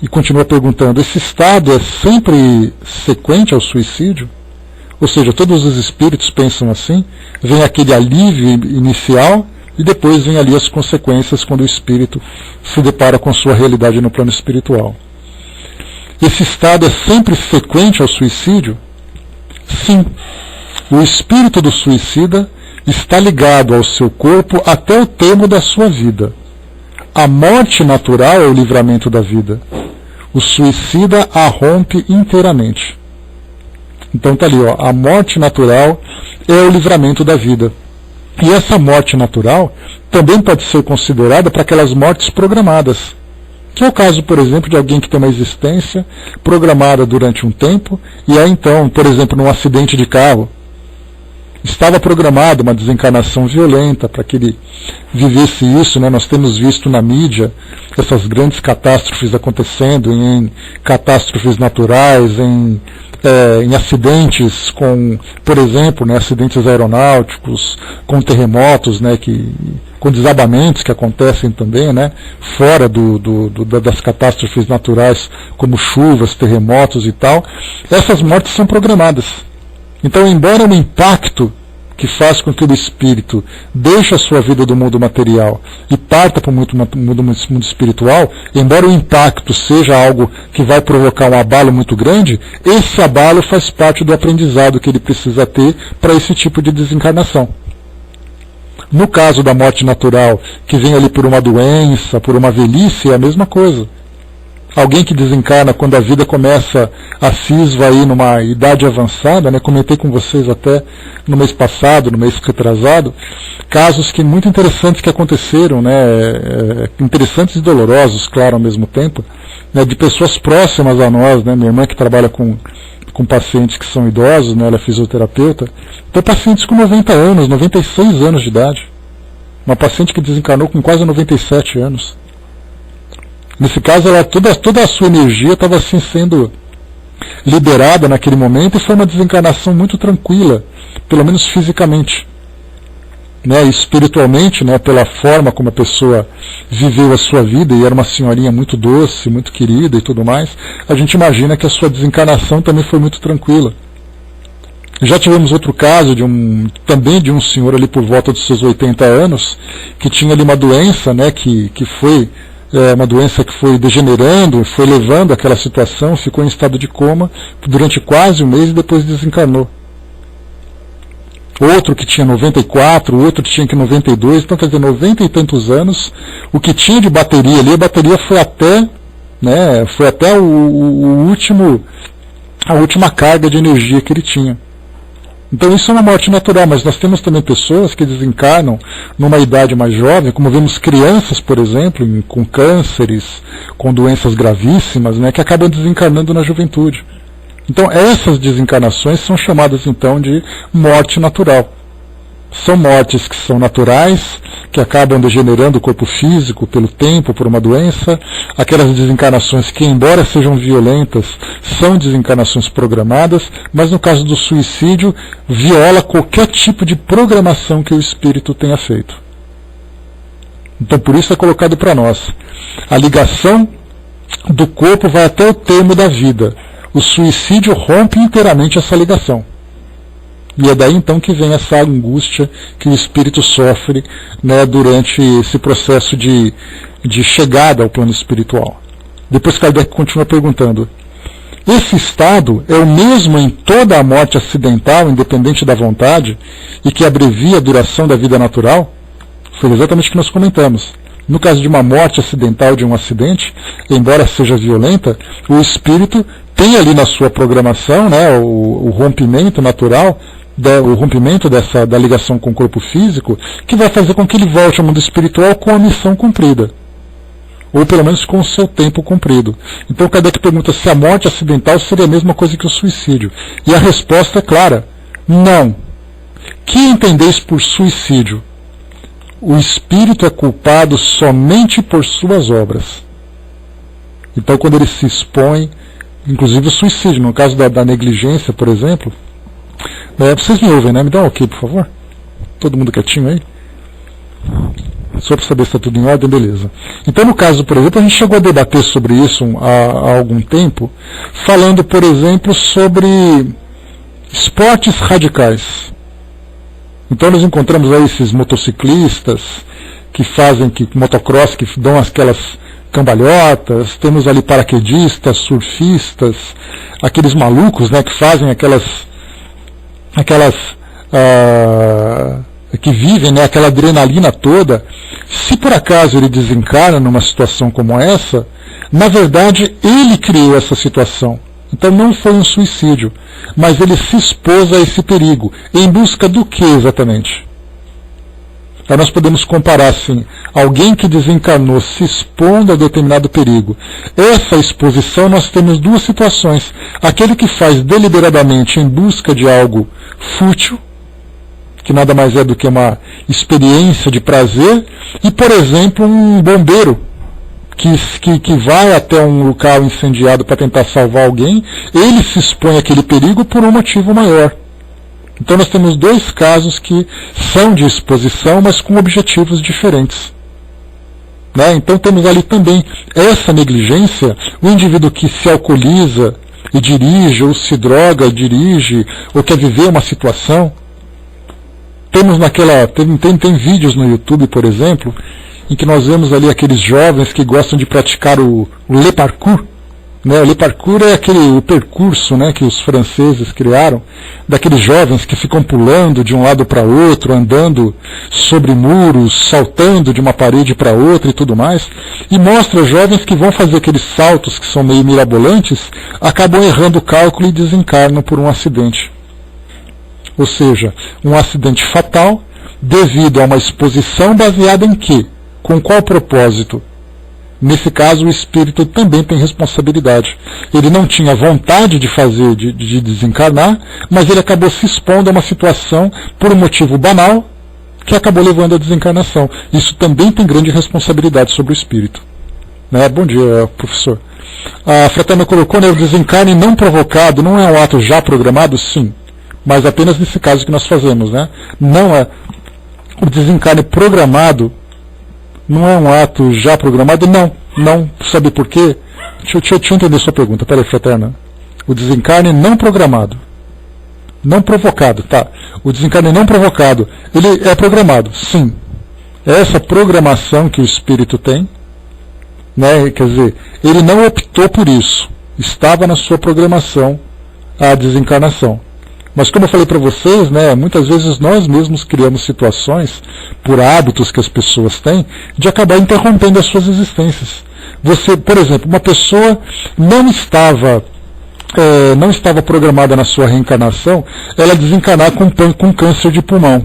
E continua perguntando: esse estado é sempre sequente ao suicídio? Ou seja, todos os espíritos pensam assim? Vem aquele alívio inicial e depois vem ali as consequências quando o espírito se depara com sua realidade no plano espiritual. Esse estado é sempre sequente ao suicídio? Sim. O espírito do suicida está ligado ao seu corpo até o termo da sua vida. a morte natural é o livramento da vida. O suicida a rompe inteiramente. Então está ali, ó, a morte natural é o livramento da vida. E essa morte natural também pode ser considerada para aquelas mortes programadas. Que é o caso, por exemplo, de alguém que tem uma existência programada durante um tempo, e aí então, por exemplo, num acidente de carro, estava programada uma desencarnação violenta para que ele vivesse isso, né? Nós temos visto na mídia essas grandes catástrofes acontecendo, em catástrofes naturais, em acidentes com, por exemplo, né, acidentes aeronáuticos, com terremotos, né, com desabamentos que acontecem também, né, fora das catástrofes naturais, como chuvas, terremotos e tal. Essas mortes são programadas. Então, embora o impacto que faz com que o espírito deixe a sua vida do mundo material e parta para o mundo espiritual, embora o impacto seja algo que vai provocar um abalo muito grande, esse abalo faz parte do aprendizado que ele precisa ter para esse tipo de desencarnação. No caso da morte natural, que vem ali por uma doença, por uma velhice, é a mesma coisa. Alguém que desencarna quando a vida começa a se esvair numa idade avançada, né? Comentei com vocês até no mês passado, no mês retrasado, casos muito interessantes que aconteceram, né? Interessantes e dolorosos, claro, ao mesmo tempo, né? De pessoas próximas a nós, né? Minha irmã que trabalha com pacientes que são idosos, né? Ela é fisioterapeuta, então pacientes com 90 anos, 96 anos de idade. Uma paciente que desencarnou com quase 97 anos. Nesse caso, toda a sua energia estava assim sendo liberada naquele momento, e foi uma desencarnação muito tranquila, pelo menos fisicamente. Né, espiritualmente, né, pela forma como a pessoa viveu a sua vida, e era uma senhorinha muito doce, muito querida e tudo mais, a gente imagina que a sua desencarnação também foi muito tranquila. Já tivemos outro caso também de um senhor ali por volta dos seus 80 anos, que tinha ali uma doença, né, que foi uma doença que foi degenerando, foi levando àquela situação, ficou em estado de coma durante quase um mês e depois desencarnou. Outro que tinha 94, outro que tinha 92, então quer dizer, 90 e tantos anos, o que tinha de bateria ali, a bateria foi até, né, a última carga de energia que ele tinha. Então isso é uma morte natural, mas nós temos também pessoas que desencarnam numa idade mais jovem, como vemos crianças, por exemplo, com cânceres, com doenças gravíssimas, né, que acabam desencarnando na juventude. Então essas desencarnações são chamadas então de morte natural. São mortes que são naturais, que acabam degenerando o corpo físico pelo tempo, por uma doença. Aquelas desencarnações que, embora sejam violentas, são desencarnações programadas, mas no caso do suicídio, viola qualquer tipo de programação que o espírito tenha feito. Então por isso é colocado para nós. A ligação do corpo vai até o termo da vida. O suicídio rompe inteiramente essa ligação. E é daí então que vem essa angústia que o espírito sofre, né, durante esse processo de chegada ao plano espiritual. Depois Kardec continua perguntando: esse estado é o mesmo em toda a morte acidental, independente da vontade, e que abrevia a duração da vida natural? Foi exatamente o que nós comentamos. No caso de uma morte acidental, de um acidente, embora seja violenta, o espírito tem ali na sua programação, né, o rompimento natural, o rompimento da ligação com o corpo físico, que vai fazer com que ele volte ao mundo espiritual com a missão cumprida, ou pelo menos com o seu tempo cumprido. Então Kardec pergunta se a morte acidental seria a mesma coisa que o suicídio, e a resposta é clara: não. Que entendeis por suicídio? O espírito é culpado somente por suas obras. Então quando ele se expõe, inclusive o suicídio, no caso da negligência, por exemplo, vocês me ouvem, né? Me dá um ok, por favor. Todo mundo quietinho aí? Só para saber se está tudo em ordem, beleza. Então, no caso, por exemplo, a gente chegou a debater sobre isso há algum tempo, falando, por exemplo, sobre esportes radicais. Então, nós encontramos aí esses motociclistas que fazem motocross, que dão aquelas cambalhotas, temos ali paraquedistas, surfistas, aqueles malucos, né, que fazem aquelas que vivem, né, aquela adrenalina toda, se por acaso ele desencarna numa situação como essa, na verdade ele criou essa situação. Então não foi um suicídio, mas ele se expôs a esse perigo. Em busca do que exatamente? Aí nós podemos comparar assim, alguém que desencarnou se expondo a determinado perigo. Essa exposição nós temos duas situações. Aquele que faz deliberadamente em busca de algo fútil, que nada mais é do que uma experiência de prazer, e, por exemplo, um bombeiro que vai até um local incendiado para tentar salvar alguém, ele se expõe àquele perigo por um motivo maior. Então nós temos dois casos que são de exposição, mas com objetivos diferentes. Né? Então temos ali também essa negligência, o indivíduo que se alcooliza e dirige, ou se droga e dirige, ou quer viver uma situação. Temos tem vídeos no YouTube, por exemplo, em que nós vemos ali aqueles jovens que gostam de praticar o le parkour. Né? O le parkour é o percurso, né, que os franceses criaram, daqueles jovens que ficam pulando de um lado para outro, andando sobre muros, saltando de uma parede para outra e tudo mais, e mostra jovens que vão fazer aqueles saltos que são meio mirabolantes, acabam errando o cálculo e desencarnam por um acidente. Ou seja, um acidente fatal devido a uma exposição baseada em quê? Com qual propósito? Nesse caso, o espírito também tem responsabilidade. Ele não tinha vontade de fazer, de desencarnar, mas ele acabou se expondo a uma situação por um motivo banal que acabou levando à desencarnação. Isso também tem grande responsabilidade sobre o espírito. Né? Bom dia, professor. A fraterna colocou, né, o desencarne não provocado não é um ato já programado? Sim. Mas apenas nesse caso que nós fazemos. Né? Não é. O desencarne programado não é um ato já programado? Não. Sabe por quê? Deixa eu entender sua pergunta. Peraí, fraterna. O desencarne não programado. Não provocado, tá. O desencarne não provocado, ele é programado, sim. Essa programação que o espírito tem, né, quer dizer, ele não optou por isso. Estava na sua programação a desencarnação. Mas como eu falei para vocês, né, muitas vezes nós mesmos criamos situações, por hábitos que as pessoas têm, de acabar interrompendo as suas existências. Você, por exemplo, uma pessoa não estava programada na sua reencarnação, ela desencarnar com câncer de pulmão.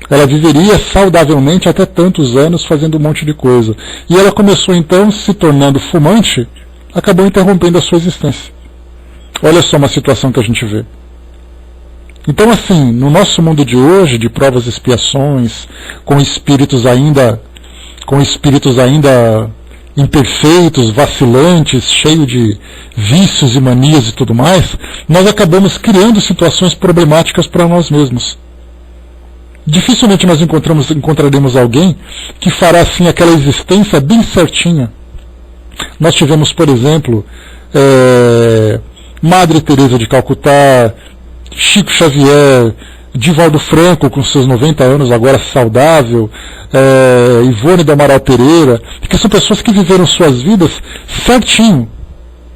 Ela viveria saudavelmente até tantos anos fazendo um monte de coisa. E ela começou então se tornando fumante, acabou interrompendo a sua existência. Olha só uma situação que a gente vê. Então, assim, no nosso mundo de hoje, de provas e expiações, com espíritos ainda imperfeitos, vacilantes, cheios de vícios e manias e tudo mais, nós acabamos criando situações problemáticas para nós mesmos. Dificilmente nós encontraremos alguém que fará assim aquela existência bem certinha. Nós tivemos, por exemplo, Madre Teresa de Calcutá, Chico Xavier, Divaldo Franco com seus 90 anos agora saudável, Ivone do Amaral Pereira, que são pessoas que viveram suas vidas certinho.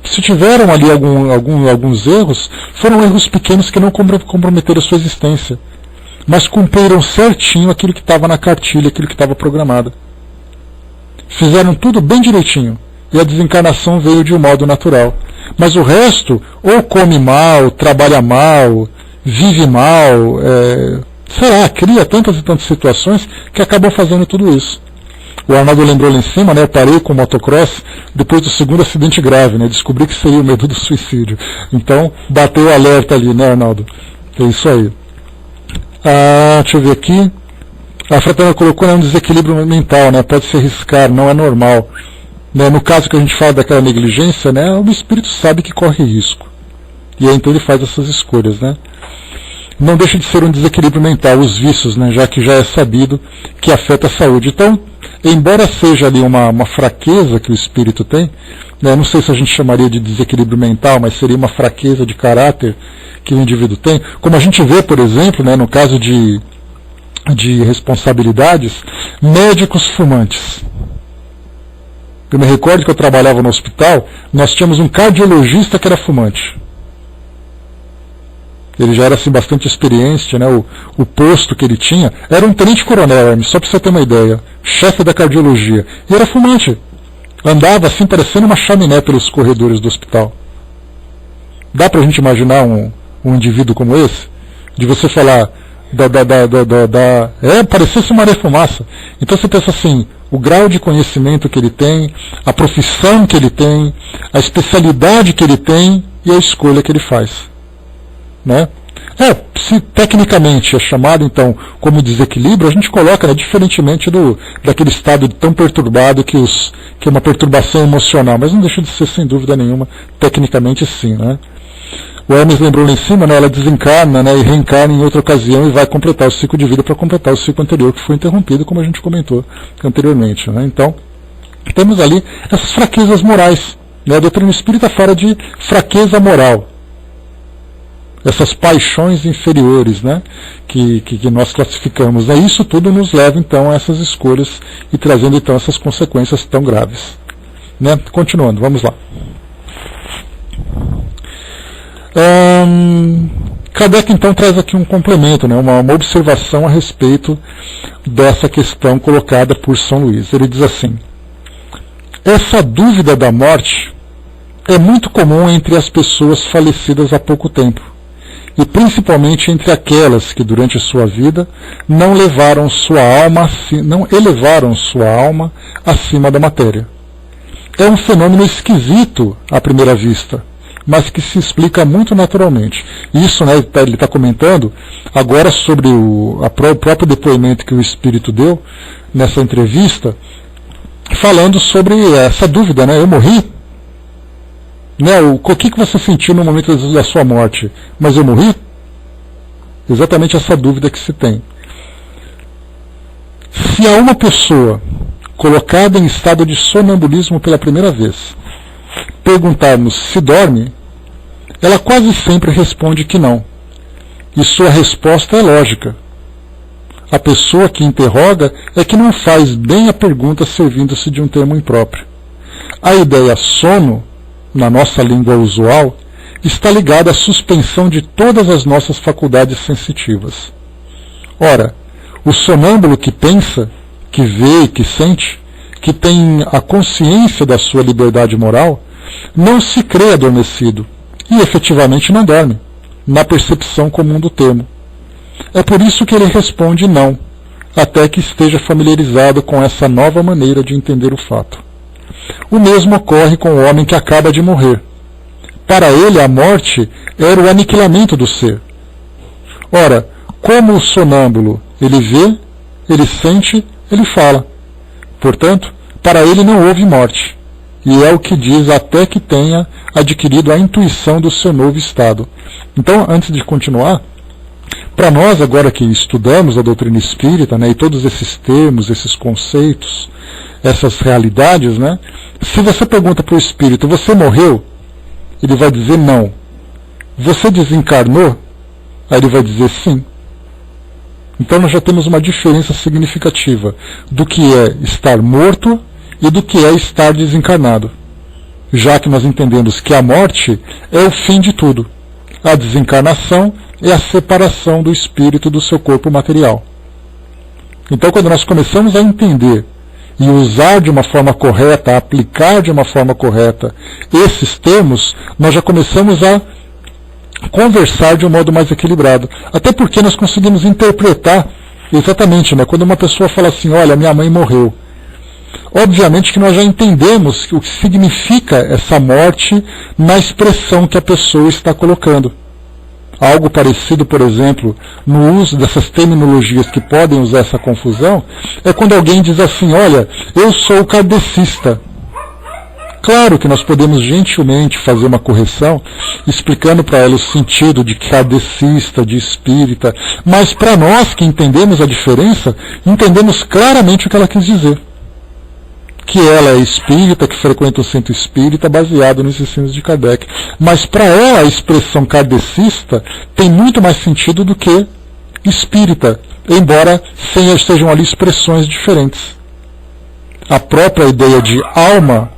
Se tiveram ali alguns erros, foram erros pequenos que não comprometeram a sua existência, mas cumpriram certinho aquilo que estava na cartilha, aquilo que estava programado. Fizeram tudo bem direitinho, e a desencarnação veio de um modo natural. Mas o resto, ou come mal, trabalha mal, vive mal, cria tantas e tantas situações que acabam fazendo tudo isso. O Arnaldo lembrou lá em cima, né, eu parei com o motocross depois do segundo acidente grave, né, descobri que seria o medo do suicídio. Então, bateu o alerta ali, né, Arnaldo? É isso aí. Deixa eu ver aqui. A fraterna colocou, né, um desequilíbrio mental, né, pode se arriscar, não é normal. No caso que a gente fala daquela negligência, né, o espírito sabe que corre risco. E aí então ele faz essas escolhas. Né? Não deixa de ser um desequilíbrio mental, os vícios, né, já que já é sabido que afeta a saúde. Então, embora seja ali uma fraqueza que o espírito tem, né, não sei se a gente chamaria de desequilíbrio mental, mas seria uma fraqueza de caráter que o indivíduo tem. Como a gente vê, por exemplo, né, no caso de responsabilidades, médicos fumantes. Eu me recordo que eu trabalhava no hospital, nós tínhamos um cardiologista que era fumante. Ele já era assim, bastante experiente, né? O posto que ele tinha era um tenente-coronel, Hermes, só para você ter uma ideia, chefe da cardiologia. E era fumante. Andava assim, parecendo uma chaminé pelos corredores do hospital. Dá para a gente imaginar um indivíduo como esse? De você falar, parecesse uma areia-fumaça. Então você pensa assim, o grau de conhecimento que ele tem, a profissão que ele tem, a especialidade que ele tem e a escolha que ele faz. Né? Se tecnicamente é chamado então como desequilíbrio, a gente coloca, né, diferentemente daquele estado tão perturbado que é uma perturbação emocional, mas não deixa de ser sem dúvida nenhuma, tecnicamente sim. Né? O Hermes lembrou lá em cima, né, ela desencarna, né, e reencarna em outra ocasião e vai completar o ciclo de vida para completar o ciclo anterior que foi interrompido, como a gente comentou anteriormente. Né? Então, temos ali essas fraquezas morais. Né? A doutrina espírita fala de fraqueza moral. Essas paixões inferiores, né, que nós classificamos. Né? Isso tudo nos leva então a essas escolhas e trazendo então essas consequências tão graves. Né? Continuando, vamos lá. Kardec então traz aqui um complemento, né, uma observação a respeito dessa questão colocada por São Luís. Ele diz assim: essa dúvida da morte é muito comum entre as pessoas falecidas há pouco tempo, e principalmente entre aquelas que durante sua vida não elevaram sua alma acima da matéria. É um fenômeno esquisito à primeira vista, mas que se explica muito naturalmente. Isso, né, ele está comentando agora sobre o próprio depoimento que o Espírito deu nessa entrevista, falando sobre essa dúvida, né? Eu morri? Né, o que você sentiu no momento da sua morte? Mas eu morri? Exatamente essa dúvida que se tem. Se há uma pessoa colocada em estado de sonambulismo pela primeira vez, perguntarmos se dorme, ela quase sempre responde que não. E sua resposta é lógica. A pessoa que interroga é que não faz bem a pergunta servindo-se de um termo impróprio. A ideia sono, na nossa língua usual, está ligada à suspensão de todas as nossas faculdades sensitivas. Ora, o sonâmbulo que pensa, que vê e que sente, que tem a consciência da sua liberdade moral, não se crê adormecido e efetivamente não dorme, na percepção comum do termo. É por isso que ele responde não, até que esteja familiarizado com essa nova maneira de entender o fato. O mesmo ocorre com o homem que acaba de morrer. Para ele, a morte era o aniquilamento do ser. Ora, como o sonâmbulo, ele vê, ele sente, ele fala. Portanto, para ele não houve morte. E é o que diz até que tenha adquirido a intuição do seu novo estado. Então, antes de continuar, para nós agora que estudamos a doutrina espírita, né, e todos esses termos, esses conceitos, essas realidades, né, se você pergunta para o espírito, você morreu? Ele vai dizer não. Você desencarnou? Aí ele vai dizer sim. Então nós já temos uma diferença significativa do que é estar morto e do que é estar desencarnado. Já que nós entendemos que a morte é o fim de tudo. A desencarnação é a separação do espírito do seu corpo material. Então quando nós começamos a entender e usar de uma forma correta, aplicar de uma forma correta esses termos, nós já começamos a conversar de um modo mais equilibrado. Até porque nós conseguimos interpretar exatamente, né, quando uma pessoa fala assim, olha, minha mãe morreu. Obviamente que nós já entendemos o que significa essa morte na expressão que a pessoa está colocando. Algo parecido, por exemplo, no uso dessas terminologias que podem usar essa confusão, é quando alguém diz assim, olha, eu sou kardecista. Claro que nós podemos gentilmente fazer uma correção, explicando para ela o sentido de kardecista, de espírita, mas para nós que entendemos a diferença, entendemos claramente o que ela quis dizer. Que ela é espírita, que frequenta o centro espírita, baseado nos ensinos de Kardec. Mas para ela a expressão kardecista tem muito mais sentido do que espírita, embora sejam ali expressões diferentes. A própria ideia de alma,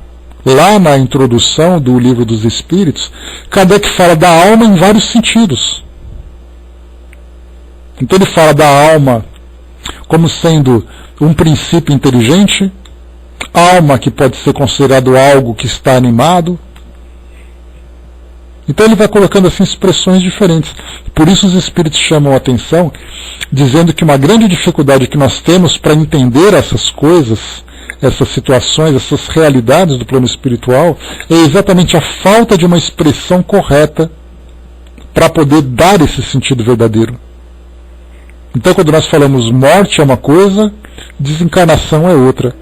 lá na introdução do Livro dos Espíritos, Kardec fala da alma em vários sentidos. Então ele fala da alma como sendo um princípio inteligente, alma que pode ser considerado algo que está animado. Então ele vai colocando assim expressões diferentes. Por isso os espíritos chamam a atenção, dizendo que uma grande dificuldade que nós temos para entender essas coisas, essas situações, essas realidades do plano espiritual, é exatamente a falta de uma expressão correta para poder dar esse sentido verdadeiro. Então quando nós falamos morte é uma coisa, desencarnação é outra.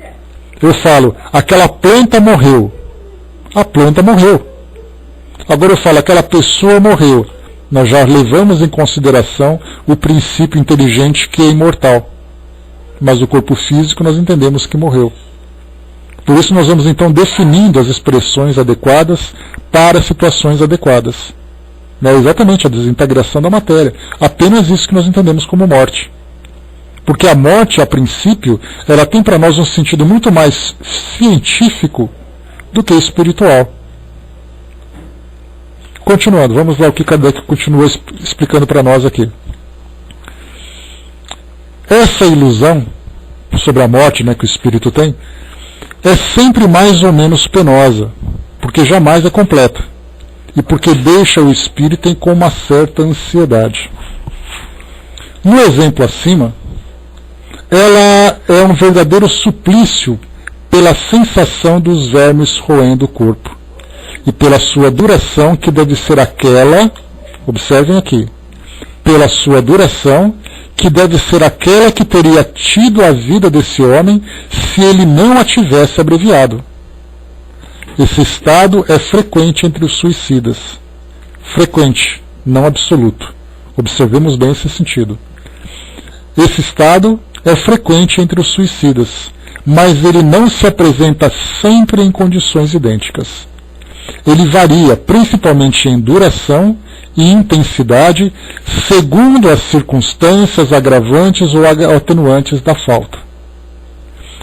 Eu falo, aquela planta morreu. A planta morreu. Agora eu falo, aquela pessoa morreu. Nós já levamos em consideração o princípio inteligente que é imortal. Mas o corpo físico nós entendemos que morreu. Por isso nós vamos então definindo as expressões adequadas para situações adequadas. É exatamente a desintegração da matéria. Apenas isso que nós entendemos como morte. Porque a morte, a princípio, ela tem para nós um sentido muito mais científico do que espiritual. Continuando, vamos lá o que Kardec continua explicando para nós aqui. Essa ilusão sobre a morte, né, que o espírito tem, é sempre mais ou menos penosa, porque jamais é completa, e porque deixa o espírito com uma certa ansiedade. No exemplo acima, ela é um verdadeiro suplício pela sensação dos vermes roendo o corpo, e pela sua duração, que deve ser aquela, observem aqui, pela sua duração, que deve ser aquela que teria tido a vida desse homem se ele não a tivesse abreviado. Esse estado é frequente entre os suicidas. Frequente, não absoluto. Observemos bem esse sentido. Esse estado é frequente entre os suicidas, mas ele não se apresenta sempre em condições idênticas. Ele varia principalmente em duração e intensidade, segundo as circunstâncias agravantes ou atenuantes da falta.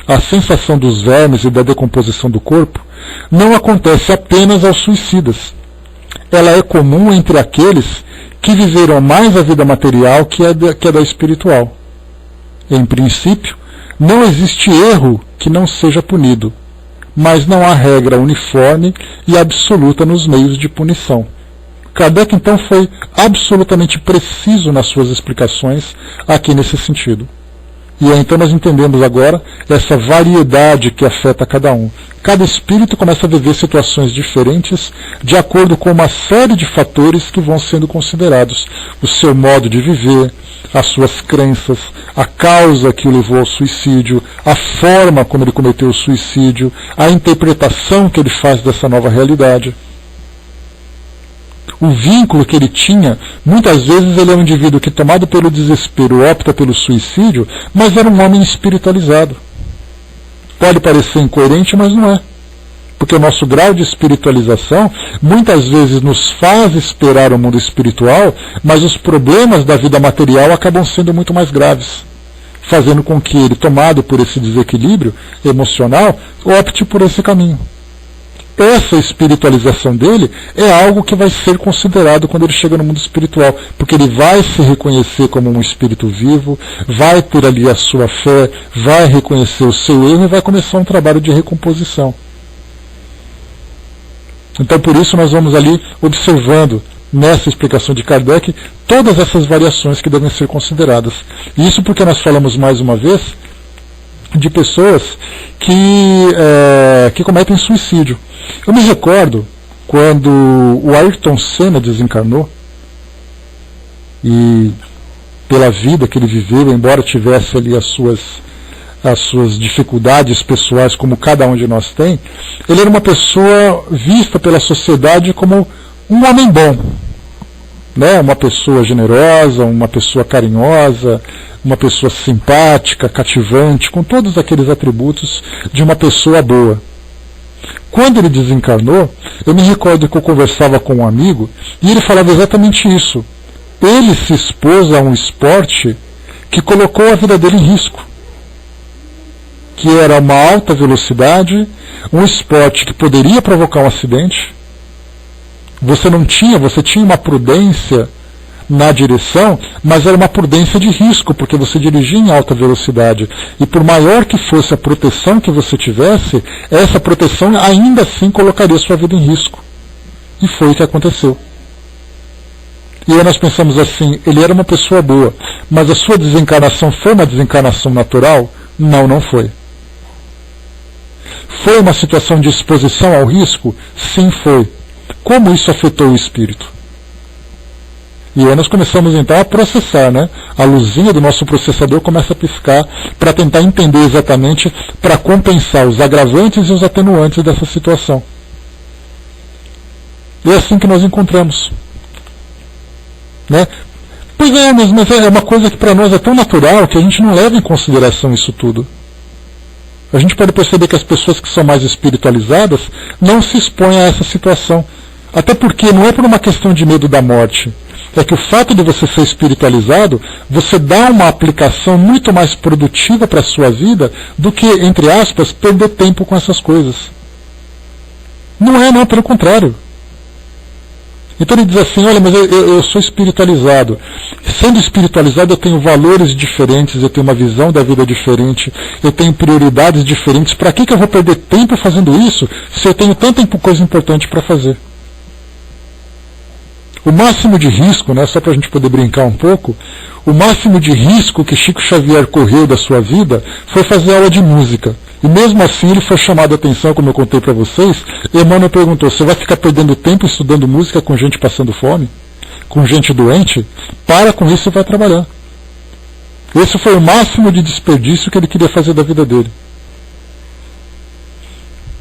A sensação dos vermes e da decomposição do corpo não acontece apenas aos suicidas. Ela é comum entre aqueles que viveram mais a vida material que a da espiritual. Em princípio, não existe erro que não seja punido, mas não há regra uniforme e absoluta nos meios de punição. Kardec, então, foi absolutamente preciso nas suas explicações aqui nesse sentido. E aí, então, nós entendemos agora essa variedade que afeta cada um. Cada espírito começa a viver situações diferentes de acordo com uma série de fatores que vão sendo considerados. O seu modo de viver, as suas crenças, a causa que o levou ao suicídio, a forma como ele cometeu o suicídio, a interpretação que ele faz dessa nova realidade. O vínculo que ele tinha, muitas vezes ele é um indivíduo que, tomado pelo desespero, opta pelo suicídio, mas era um homem espiritualizado. Pode parecer incoerente, mas não é. Porque o nosso grau de espiritualização muitas vezes nos faz esperar o mundo espiritual, mas os problemas da vida material acabam sendo muito mais graves, fazendo com que ele, tomado por esse desequilíbrio emocional, opte por esse caminho. Essa espiritualização dele é algo que vai ser considerado quando ele chega no mundo espiritual, porque ele vai se reconhecer como um espírito vivo, vai ter ali a sua fé, vai reconhecer o seu erro e vai começar um trabalho de recomposição. Então por isso nós vamos ali observando nessa explicação de Kardec todas essas variações que devem ser consideradas. E isso porque nós falamos mais uma vez de pessoas que cometem suicídio. Eu me recordo quando o Ayrton Senna desencarnou, e pela vida que ele viveu, embora tivesse ali as suas dificuldades pessoais, como cada um de nós tem, ele era uma pessoa vista pela sociedade como um homem bom, né? Uma pessoa generosa, uma pessoa carinhosa, uma pessoa simpática, cativante, com todos aqueles atributos de uma pessoa boa. Quando ele desencarnou, eu me recordo que eu conversava com um amigo e ele falava exatamente isso. Ele se expôs a um esporte que colocou a vida dele em risco, que era uma alta velocidade, um esporte que poderia provocar um acidente. Você tinha uma prudência na direção, mas era uma prudência de risco, porque você dirigia em alta velocidade. E por maior que fosse a proteção que você tivesse, essa proteção ainda assim colocaria sua vida em risco. E foi o que aconteceu. E aí nós pensamos assim, ele era uma pessoa boa, mas a sua desencarnação foi uma desencarnação natural? Não, não foi. Foi uma situação de exposição ao risco? Sim, foi. Como isso afetou o espírito? E aí nós começamos então a processar, né? A luzinha do nosso processador começa a piscar para tentar entender exatamente, para compensar os agravantes e os atenuantes dessa situação. E é assim que nós encontramos. Né? Pois é, mas é uma coisa que para nós é tão natural que a gente não leva em consideração isso tudo. A gente pode perceber que as pessoas que são mais espiritualizadas não se expõem a essa situação. Até porque não é por uma questão de medo da morte. É que o fato de você ser espiritualizado, você dá uma aplicação muito mais produtiva para a sua vida do que, entre aspas, perder tempo com essas coisas. Não, pelo contrário. Então ele diz assim, olha, mas eu sou espiritualizado. Sendo espiritualizado eu tenho valores diferentes, eu tenho uma visão da vida diferente, eu tenho prioridades diferentes. Para que eu vou perder tempo fazendo isso se eu tenho tanta coisa importante para fazer? O máximo de risco, né, só para a gente poder brincar um pouco, o máximo de risco que Chico Xavier correu da sua vida foi fazer aula de música. E mesmo assim ele foi chamado a atenção, como eu contei para vocês, e Emmanuel perguntou, você vai ficar perdendo tempo estudando música com gente passando fome? Com gente doente? Para com isso e vai trabalhar. Esse foi o máximo de desperdício que ele queria fazer da vida dele.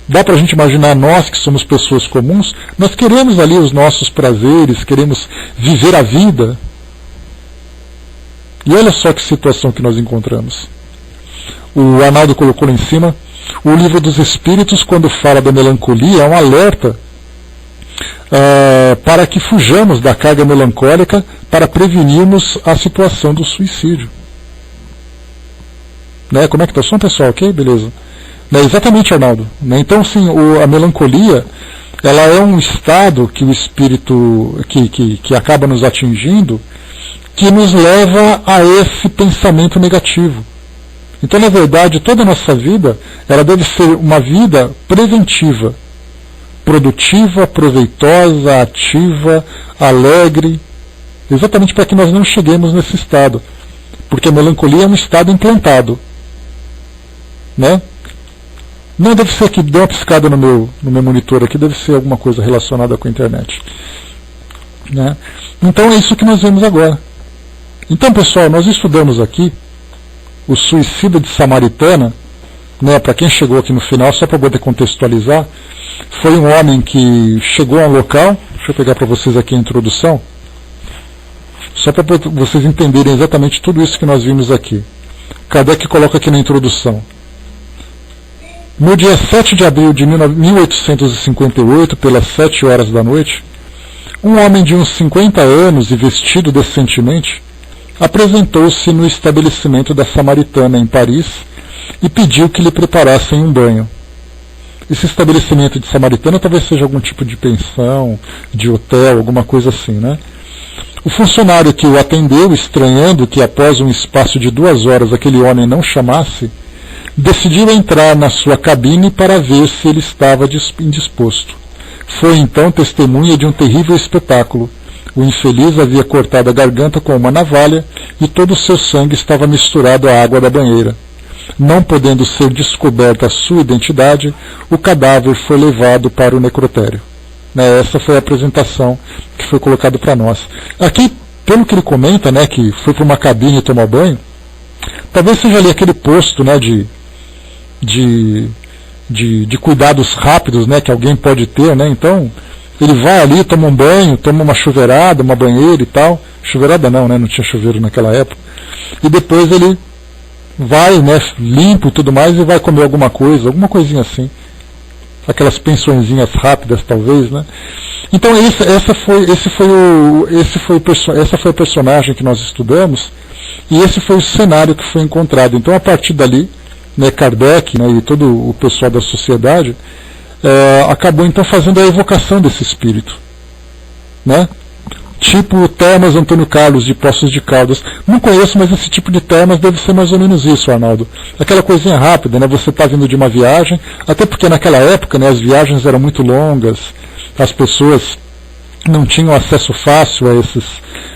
Dá para a gente imaginar nós que somos pessoas comuns, nós queremos ali os nossos prazeres, queremos viver a vida. E olha só que situação que nós encontramos. O Arnaldo colocou lá em cima, o Livro dos Espíritos, quando fala da melancolia, é um alerta para que fujamos da carga melancólica para prevenirmos a situação do suicídio. Né? Como é que está o som, pessoal? Ok? Beleza. Exatamente, Arnaldo. Então, sim, a melancolia, ela é um estado que o espírito, que acaba nos atingindo, que nos leva a esse pensamento negativo. Então, na verdade, toda a nossa vida, ela deve ser uma vida preventiva, produtiva, proveitosa, ativa, alegre, exatamente para que nós não cheguemos nesse estado. Porque a melancolia é um estado implantado. Né? Não, deve ser aqui, deu uma piscada no meu monitor aqui, deve ser alguma coisa relacionada com a internet. Né? Então é isso que nós vemos agora. Então, pessoal, nós estudamos aqui o suicida de Samaritana, né, para quem chegou aqui no final, só para poder contextualizar, foi um homem que chegou a um local, deixa eu pegar para vocês aqui a introdução, só para vocês entenderem exatamente tudo isso que nós vimos aqui. Kardec coloca aqui na introdução. No dia 7 de abril de 1858, pelas 7 horas da noite, um homem de uns 50 anos e vestido decentemente apresentou-se no estabelecimento da Samaritana, em Paris, e pediu que lhe preparassem um banho. Esse estabelecimento de Samaritana talvez seja algum tipo de pensão, de hotel, alguma coisa assim, né? O funcionário que o atendeu, estranhando que após um espaço de 2 horas aquele homem não chamasse, decidiu entrar na sua cabine para ver se ele estava indisposto. Foi então testemunha de um terrível espetáculo. O infeliz havia cortado a garganta com uma navalha e todo o seu sangue estava misturado à água da banheira. Não podendo ser descoberta a sua identidade, o cadáver foi levado para o necrotério. Essa foi a apresentação que foi colocada para nós. Aqui, pelo que ele comenta, né, que foi para uma cabine e tomar banho, talvez seja ali aquele posto, né, de cuidados rápidos, né, que alguém pode ter, né? Então ele vai ali, toma um banho, toma uma chuveirada, uma banheira e tal. Chuveirada não, né? Não tinha chuveiro naquela época. E depois ele vai, né, limpo e tudo mais, e vai comer alguma coisinha assim. Aquelas pensõezinhas rápidas, talvez, né? Então essa foi a personagem que nós estudamos, e esse foi o cenário que foi encontrado. Então, a partir dali, né, Kardec, né, e todo o pessoal da sociedade acabou então fazendo a evocação desse espírito, né? tipo Termas Antônio Carlos de Poços de Caldas. Não conheço, mas esse tipo de termas deve ser mais ou menos isso, Arnaldo. Aquela coisinha rápida, né? Você está vindo de uma viagem, até porque naquela época, né, as viagens eram muito longas, as pessoas não tinham acesso fácil a esses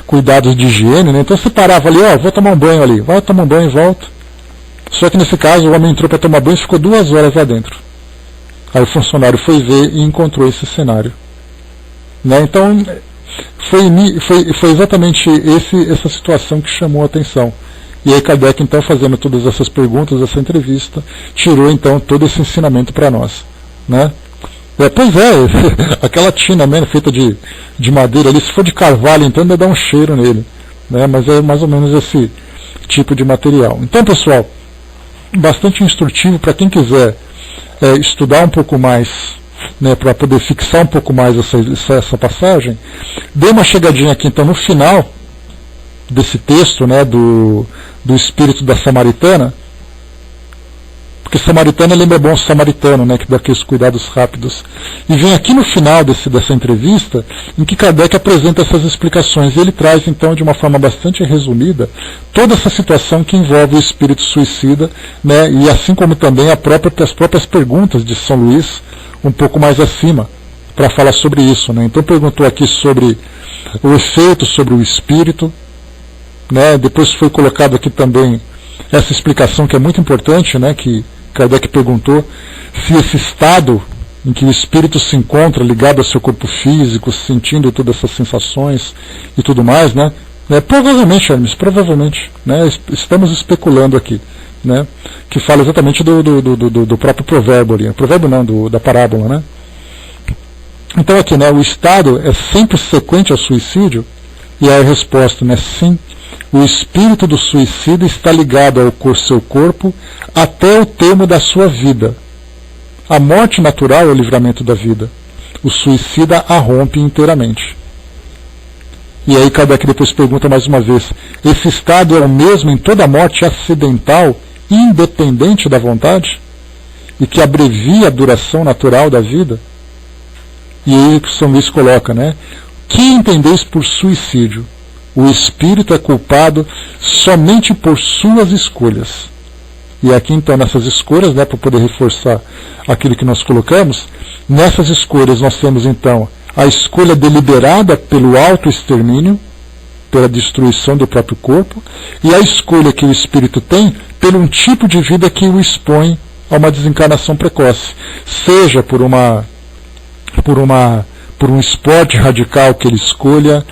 cuidados de higiene, né? Então você parava ali, vou tomar um banho ali, vai tomar um banho e volta. Só que nesse caso o homem entrou para tomar banho e ficou 2 horas lá dentro. Aí o funcionário foi ver e encontrou esse cenário, né? Então foi exatamente essa situação que chamou a atenção. E aí Kardec, então, fazendo todas essas perguntas, essa entrevista, tirou então todo esse ensinamento para nós, né? Pois é, aquela tina mesmo feita de madeira ali, se for de carvalho então ainda dá um cheiro nele, né? Mas é mais ou menos esse tipo de material. Então, pessoal, bastante instrutivo para quem quiser estudar um pouco mais, né, para poder fixar um pouco mais essa passagem. Dê uma chegadinha aqui então no final desse texto, né, do espírito da Samaritana, porque Samaritana lembra bom samaritano, né, que dá aqueles cuidados rápidos. E vem aqui no final dessa entrevista, em que Kardec apresenta essas explicações. E ele traz, então, de uma forma bastante resumida, toda essa situação que envolve o espírito suicida, né, e assim como também as próprias perguntas de São Luís, um pouco mais acima, para falar sobre isso, né. Então perguntou aqui sobre o efeito sobre o espírito, né. Depois foi colocado aqui também essa explicação que é muito importante, né, que Kardec perguntou se esse estado em que o espírito se encontra ligado ao seu corpo físico, sentindo todas essas sensações e tudo mais, né, provavelmente, Hermes, provavelmente, né, estamos especulando aqui, né, que fala exatamente do próprio provérbio ali, provérbio não, da parábola, né. Então aqui, né, o estado é sempre sequente ao suicídio, e aí a resposta, né, sim. O espírito do suicida está ligado ao seu corpo até o termo da sua vida. A morte natural é o livramento da vida. O suicida a rompe inteiramente. E aí Kardec depois pergunta mais uma vez, esse estado é o mesmo em toda morte acidental, independente da vontade? E que abrevia a duração natural da vida? E aí São Luís coloca, né? Que entendeis por suicídio? O espírito é culpado somente por suas escolhas. E aqui então nessas escolhas, né, para poder reforçar aquilo que nós colocamos, nessas escolhas nós temos então a escolha deliberada pelo autoextermínio, pela destruição do próprio corpo, e a escolha que o espírito tem pelo um tipo de vida que o expõe a uma desencarnação precoce, seja por um esporte radical que ele escolha,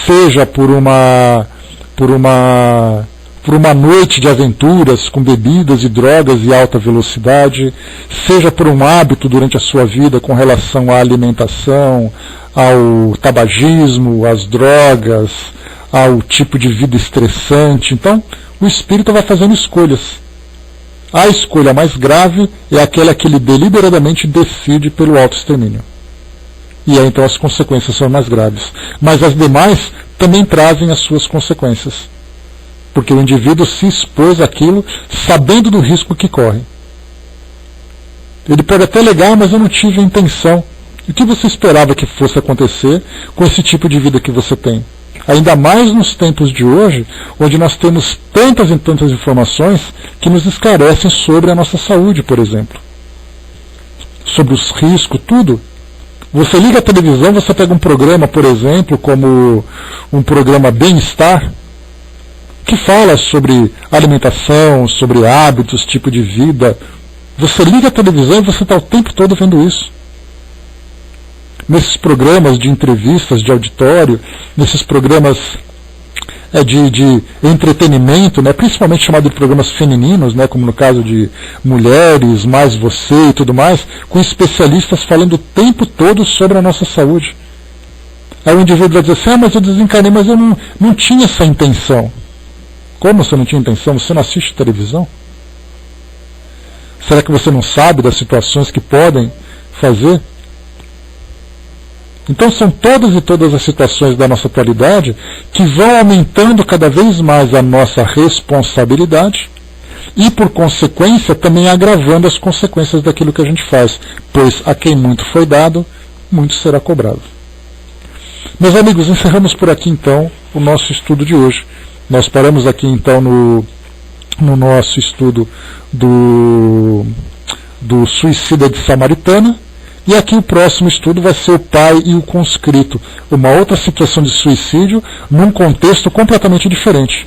seja por uma noite de aventuras com bebidas e drogas e alta velocidade, seja por um hábito durante a sua vida com relação à alimentação, ao tabagismo, às drogas, ao tipo de vida estressante. Então, o espírito vai fazendo escolhas. A escolha mais grave é aquela que ele deliberadamente decide pelo autoextermínio. E aí então as consequências são mais graves. Mas as demais também trazem as suas consequências. Porque o indivíduo se expôs àquilo sabendo do risco que corre. Ele pode até alegar, mas eu não tive a intenção. O que você esperava que fosse acontecer com esse tipo de vida que você tem? Ainda mais nos tempos de hoje, onde nós temos tantas e tantas informações que nos esclarecem sobre a nossa saúde, por exemplo. Sobre os riscos, tudo. Você liga a televisão, você pega um programa, por exemplo, como um programa Bem-Estar, que fala sobre alimentação, sobre hábitos, tipo de vida. Você liga a televisão e você está o tempo todo vendo isso. Nesses programas de entrevistas, de auditório, nesses programas de entretenimento, né, principalmente chamado de programas femininos, né, como no caso de Mulheres, Mais Você e tudo mais, com especialistas falando o tempo todo sobre a nossa saúde. Aí o indivíduo vai dizer assim, mas eu desencarnei, mas eu não tinha essa intenção. Como você não tinha intenção? Você não assiste televisão? Será que você não sabe das situações que podem fazer? Então são todas e todas as situações da nossa atualidade que vão aumentando cada vez mais a nossa responsabilidade e, por consequência, também agravando as consequências daquilo que a gente faz, pois a quem muito foi dado, muito será cobrado. Meus amigos, encerramos por aqui então o nosso estudo de hoje. Nós paramos aqui então no nosso estudo do suicida de Samaritana, e aqui o próximo estudo vai ser o pai e o conscrito, uma outra situação de suicídio num contexto completamente diferente.